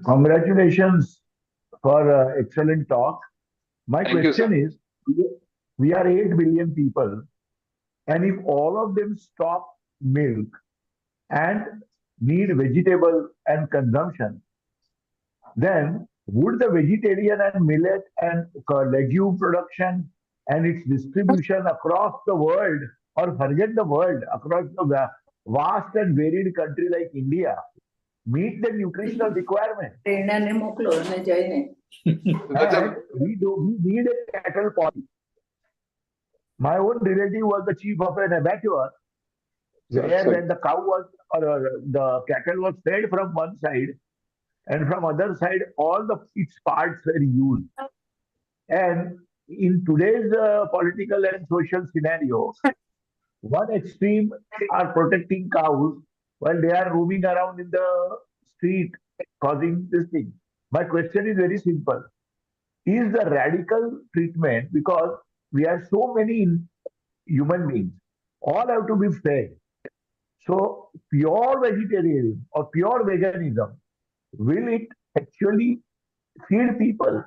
Congratulations for excellent talk. My Thank you, question sir. is, we are 8 billion people, and if all of them stop milk and need vegetable and consumption, then would the vegetarian and millet and legume production and its distribution across the world, or forget the world, across the vast and varied country like India, meet the nutritional requirement? That's a, And we need a cattle policy. My own relative was the chief of an abattoir, where sorry. when the cow was or the cattle was fed from one side, and from other side, all its parts were used. And in today's political and social scenario, one extreme are protecting cows while they are roaming around in the street causing this thing. My question is very simple. Is the radical treatment, because we are so many human beings, all have to be fed. So pure vegetarianism or pure veganism, will it actually feed people?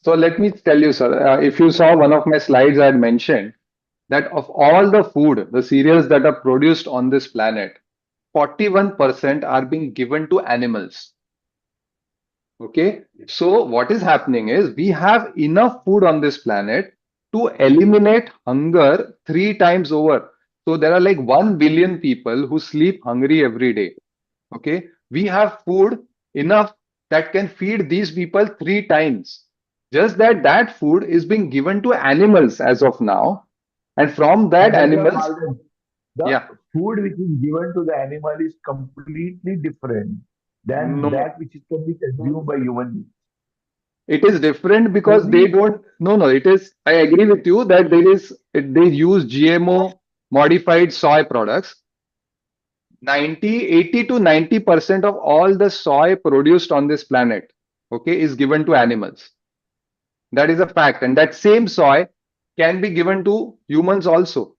So let me tell you, sir, if you saw one of my slides, I had mentioned that of all the food, the cereals that are produced on this planet, 41% are being given to animals. Okay, so what is happening is we have enough food on this planet to eliminate hunger 3 times over. So there are like 1 billion people who sleep hungry every day. Okay, we have food enough that can feed these people 3 times. Just that food is being given to animals as of now, and from that I beg your animals, pardon. The yeah, food which is given to the animal is completely different than no. that which can be consumed by human beings. It is different because they Only don't. No, no. It is. I agree with you that they use GMO modified soy products. 80 to 90% of all the soy produced on this planet, okay, is given to animals. That is a fact, and that same soy can be given to humans also.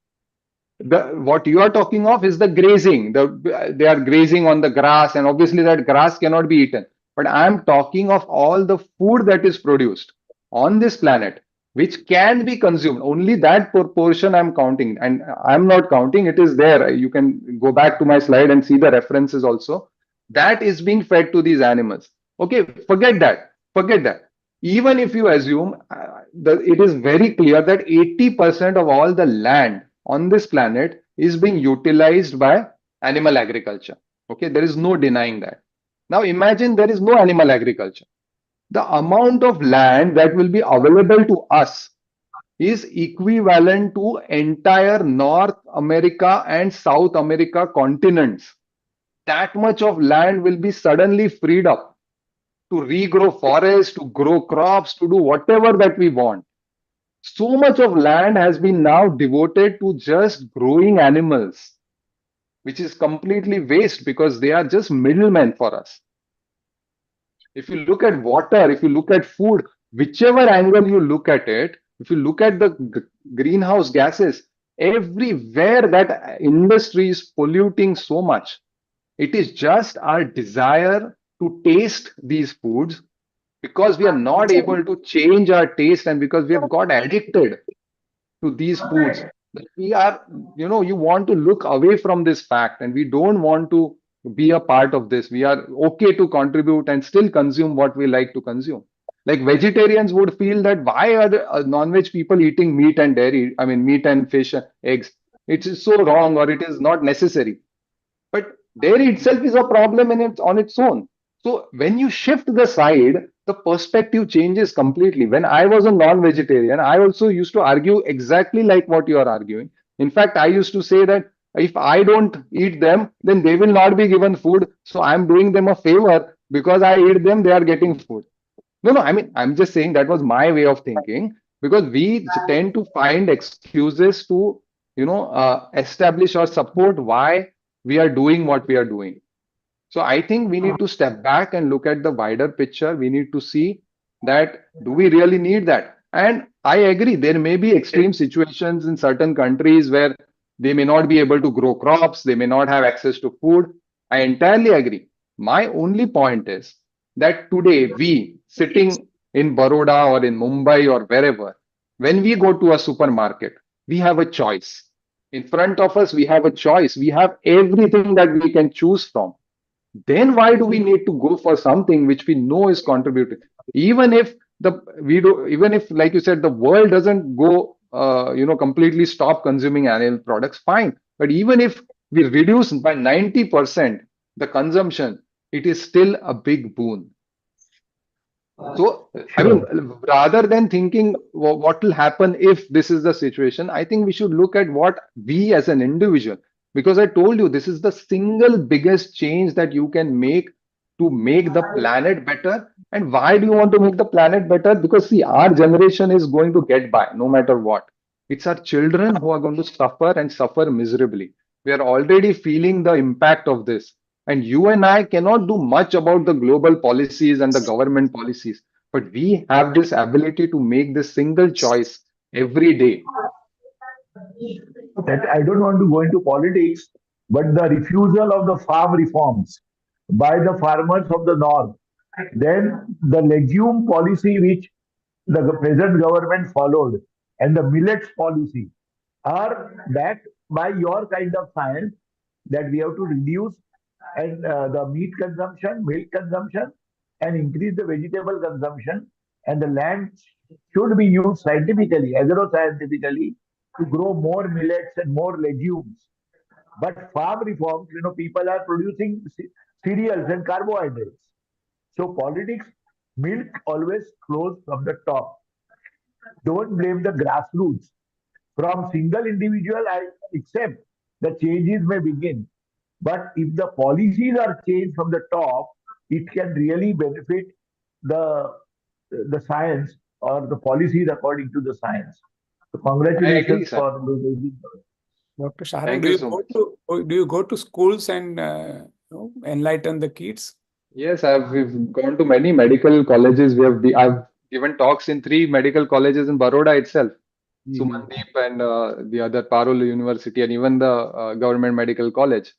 What you are talking of is the grazing. They are grazing on the grass, and obviously that grass cannot be eaten. But I am talking of all the food that is produced on this planet, which can be consumed. Only that proportion I'm counting, and I'm not counting. It is there. You can go back to my slide and see the references also. That is being fed to these animals. Okay, forget that. Forget that. Even if you assume it is very clear that 80% of all the land on this planet is being utilized by animal agriculture. Okay, there is no denying that. Now imagine there is no animal agriculture. The amount of land that will be available to us is equivalent to entire North America and South America continents. That much of land will be suddenly freed up to regrow forests, to grow crops, to do whatever that we want. So much of land has been now devoted to just growing animals, which is completely waste because they are just middlemen for us. If you look at water, if you look at food, whichever angle you look at it, if you look at the greenhouse gases, everywhere that industry is polluting so much, it is just our desire to taste these foods because we are not able to change our taste and because we have got addicted to these foods. We are, you want to look away from this fact and we don't want to be a part of this. We are okay to contribute and still consume what we like to consume. Like vegetarians would feel that why are the non-veg people eating meat and dairy? I mean, meat and fish and eggs. It is so wrong or it is not necessary. But dairy itself is a problem on its own. So when you shift the side, the perspective changes completely. When I was a non-vegetarian, I also used to argue exactly like what you are arguing. In fact, I used to say that if I don't eat them, then they will not be given food. So I'm doing them a favor because I eat them, they are getting food. No, I mean, I'm just saying that was my way of thinking because we tend to find excuses to, establish or support why we are doing what we are doing. So I think we need to step back and look at the wider picture. We need to see that do we really need that? And I agree, there may be extreme situations in certain countries where they may not be able to grow crops, they may not have access to food. I entirely agree. My only point is that today we sitting in Baroda or in Mumbai or wherever, when we go to a supermarket, we have a choice. In front of us, we have a choice. We have everything that we can choose from. Then why do we need to go for something which we know is contributing? Even if like you said, the world doesn't go, completely stop consuming animal products, fine. But even if we reduce by 90% the consumption, it is still a big boon. So, I mean, rather than thinking what will happen if this is the situation, I think we should look at what we as an individual, because I told you this is the single biggest change that you can make to make the planet better. And why do you want to make the planet better? Because see, our generation is going to get by no matter what. It's our children who are going to suffer and suffer miserably. We are already feeling the impact of this. And you and I cannot do much about the global policies and the government policies, but we have this ability to make this single choice every day. That I don't want to go into politics, but the refusal of the farm reforms by the farmers of the north, then the legume policy which the present government followed, and the millets policy are backed by your kind of science that we have to reduce and the meat consumption, milk consumption, and increase the vegetable consumption, and the land should be used scientifically, agro-scientifically, to grow more millets and more legumes. But farm reforms, people are producing cereals and carbohydrates. So politics, milk always flows from the top. Don't blame the grassroots. From single individual, I accept the changes may begin. But if the policies are changed from the top, it can really benefit the science or the policies according to the science. So I agree, congratulations sir. for the Dr. Sharang, Thank do you you so go much. do you go to schools and enlighten the kids? Yes, we've gone to many medical colleges. I've given talks in 3 medical colleges in Baroda itself, Sumandeep and the other Parul University, and even the government medical college.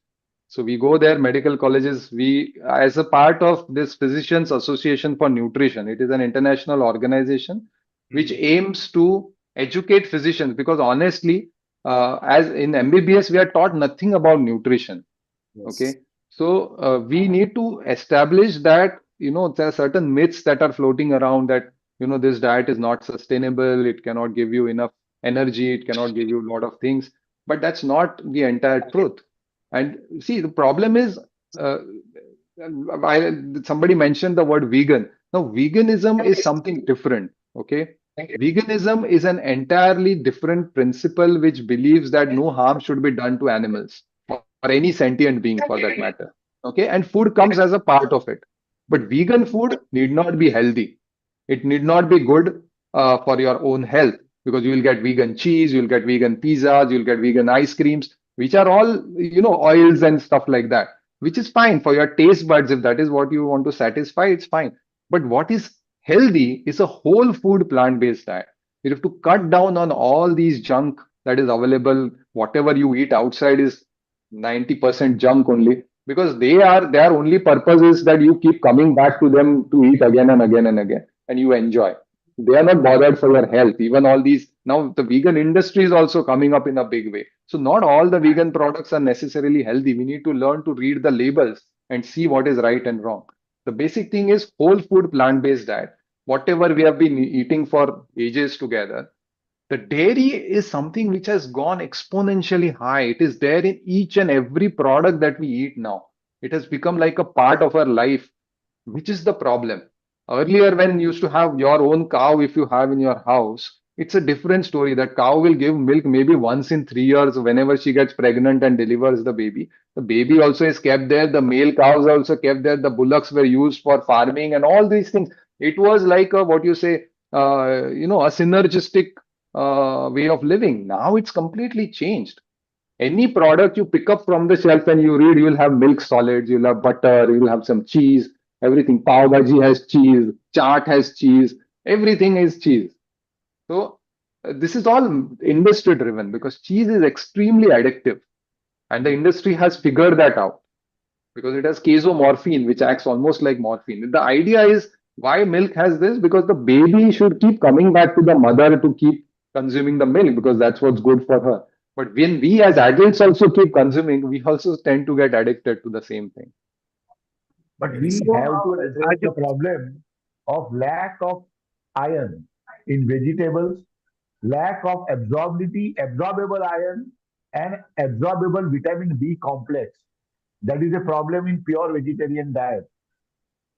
So we go there, medical colleges. We, as a part of this Physicians Association for Nutrition, it is an international organization which aims to educate physicians. Because honestly, as in MBBS, we are taught nothing about nutrition. Okay, so we need to establish that there are certain myths that are floating around that this diet is not sustainable, it cannot give you enough energy, it cannot give you a lot of things, but that's not the entire truth. And see, the problem is, somebody mentioned the word vegan. Now, veganism is something different. Okay, veganism is an entirely different principle which believes that no harm should be done to animals or any sentient being for that matter. Okay, and food comes as a part of it. But vegan food need not be healthy. It need not be good for your own health, because you will get vegan cheese, you'll get vegan pizzas, you'll get vegan ice creams, which are all oils and stuff like that, which is fine for your taste buds. If that is what you want to satisfy, it's fine. But what is healthy is a whole food plant-based diet. You have to cut down on all these junk that is available. Whatever you eat outside is 90% junk only, because their only purpose is that you keep coming back to them to eat again and again and again, and you enjoy. They are not bothered for your health. Even all these, now the vegan industry is also coming up in a big way. So not all the vegan products are necessarily healthy. We need to learn to read the labels and see what is right and wrong. The basic thing is whole food plant-based diet. Whatever we have been eating for ages together, the dairy is something which has gone exponentially high. It is there in each and every product that we eat now. It has become like a part of our life, which is the problem. Earlier, when you used to have your own cow, if you have in your house, it's a different story. That cow will give milk maybe once in 3 years, whenever she gets pregnant and delivers the baby. The baby also is kept there. The male cows are also kept there. The bullocks were used for farming and all these things. It was like a, what you say, a synergistic way of living. Now it's completely changed. Any product you pick up from the shelf and you read, you'll have milk solids, you'll have butter, you'll have some cheese, everything. Pav Bhaji has cheese, chaat has cheese, everything is cheese. So this is all industry driven, because cheese is extremely addictive, and the industry has figured that out, because it has casomorphine, which acts almost like morphine. The idea is, why milk has this? Because the baby should keep coming back to the mother to keep consuming the milk, because that's what's good for her. But when we as adults also keep consuming, we also tend to get addicted to the same thing. But we have to address the problem of lack of iron in vegetables, lack of absorbable iron, and absorbable vitamin B complex. That is a problem in pure vegetarian diet.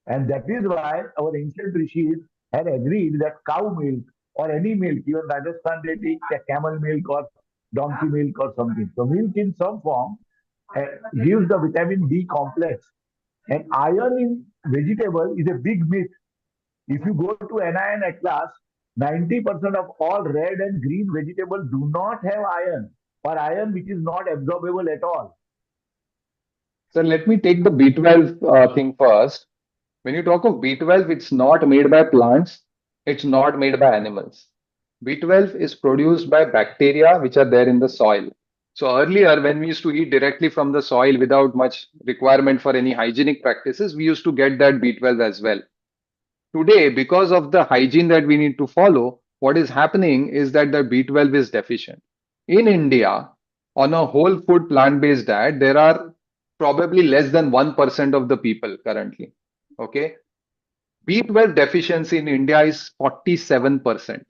And that is why our ancient rishis had agreed that cow milk or any milk, even Rajasthan they take camel milk or donkey milk or something. So milk in some form gives the vitamin B complex. And iron in vegetable is a big myth. If you go to NIN Atlas, 90% of all red and green vegetables do not have iron, or iron which is not absorbable at all. So let me take the B12 thing first. When you talk of B12, it's not made by plants, it's not made by animals. B12 is produced by bacteria which are there in the soil. So earlier, when we used to eat directly from the soil without much requirement for any hygienic practices, we used to get that B12 as well. Today, because of the hygiene that we need to follow, what is happening is that the B12 is deficient. In India, on a whole food plant-based diet, there are probably less than 1% of the people currently. Okay. B12 deficiency in India is 47%.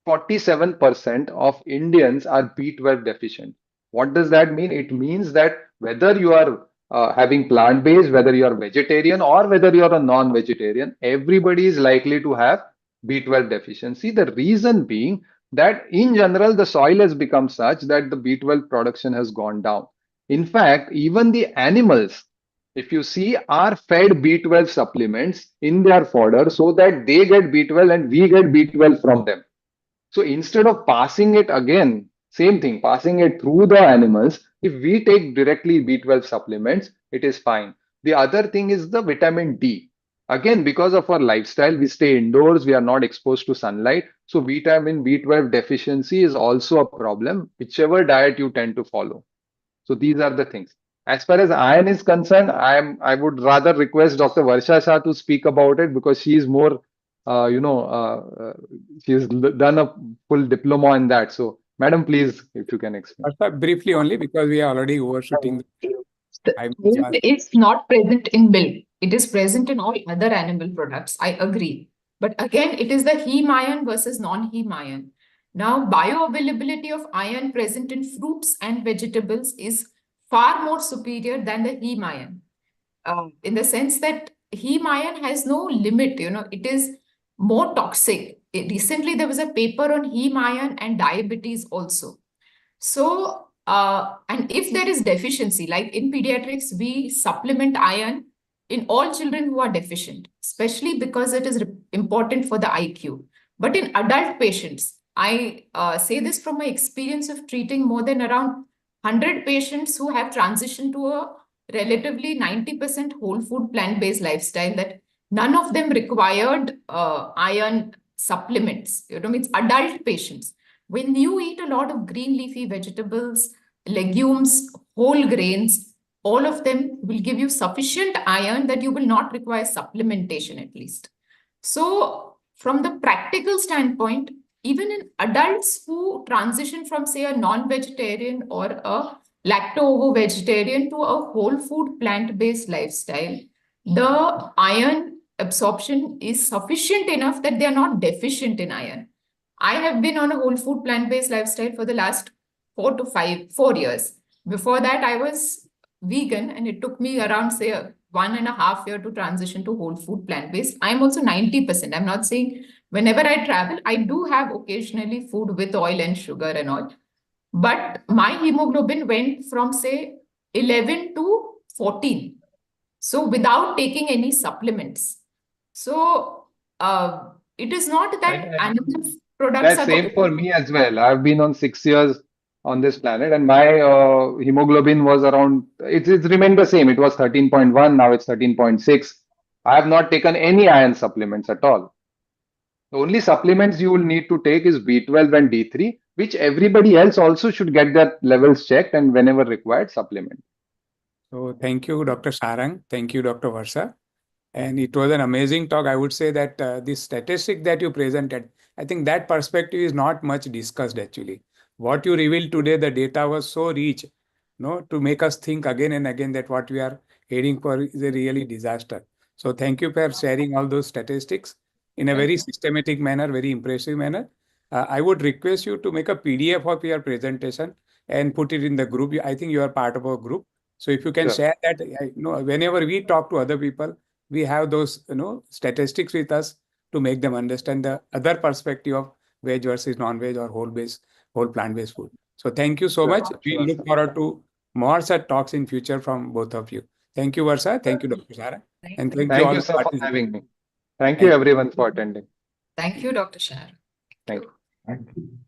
47% of Indians are B12 deficient. What does that mean? It means that whether you are having plant-based, whether you are vegetarian or whether you are a non-vegetarian, everybody is likely to have B12 deficiency. The reason being that in general, the soil has become such that the B12 production has gone down. In fact, even the animals, if you see, are fed B12 supplements in their fodder so that they get B12 and we get B12 from them. So instead of passing it again, same thing, passing it through the animals, if we take directly B12 supplements, it is fine. The other thing is the vitamin D. Again, because of our lifestyle, we stay indoors, we are not exposed to sunlight. So vitamin B12 deficiency is also a problem, whichever diet you tend to follow. So these are the things. As far as iron is concerned, I would rather request Dr. Varsha Shah to speak about it because she is more she's done a full diploma in that. So, madam, please, if you can explain. Briefly only, because we are already overshooting. Iron is not present in milk. It is present in all other animal products. I agree. But again, it is the heme iron versus non-heme iron. Now, bioavailability of iron present in fruits and vegetables is far more superior than the heme iron. In the sense that heme iron has no limit, it is more toxic. Recently, there was a paper on heme iron and diabetes also. So, and if there is deficiency, like in pediatrics, we supplement iron in all children who are deficient, especially because it is important for the IQ. But in adult patients, I say this from my experience of treating more than around 100 patients who have transitioned to a relatively 90% whole food plant-based lifestyle, that none of them required iron supplements. It's adult patients. When you eat a lot of green leafy vegetables, legumes, whole grains, all of them will give you sufficient iron that you will not require supplementation at least. So from the practical standpoint, even in adults who transition from, say, a non-vegetarian or a lacto-ovo-vegetarian to a whole food plant-based lifestyle, the iron absorption is sufficient enough that they are not deficient in iron. I have been on a whole food plant-based lifestyle for the last 4 years. Before that, I was vegan, and it took me around, say, 1.5 years to transition to whole food plant-based. I'm also 90%. I'm not saying whenever I travel, I do have occasionally food with oil and sugar and all. But my hemoglobin went from, say, 11 to 14. So without taking any supplements. So it is not that animal products That's same for me as well. I've been on 6 years on this planet, and my hemoglobin was around, it's remained the same. It was 13.1, now it's 13.6. I have not taken any iron supplements at all. The only supplements you will need to take is B12 and D3, which everybody else also should get their levels checked and whenever required, supplement. So thank you, Dr. Sarang. Thank you, Dr. Varsha. And it was an amazing talk. I would say that the statistic that you presented, I think that perspective is not much discussed actually. What you revealed today, the data was so rich, to make us think again and again that what we are heading for is a really disaster. So thank you for sharing all those statistics in a very systematic manner, very impressive manner. I would request you to make a PDF of your presentation and put it in the group. I think you are part of our group. So if you can share that, whenever we talk to other people, we have those, statistics with us to make them understand the other perspective of veg versus non-veg or whole plant-based food. So thank you so much. We look forward to more such talks in future from both of you. Thank you, Varsha. Thank you, Dr. Shara. And thank you Thank all you, the sir, for participants. having me. Thank you, everyone, for attending. Thank you, Dr. Shah. Thank you. Thank you.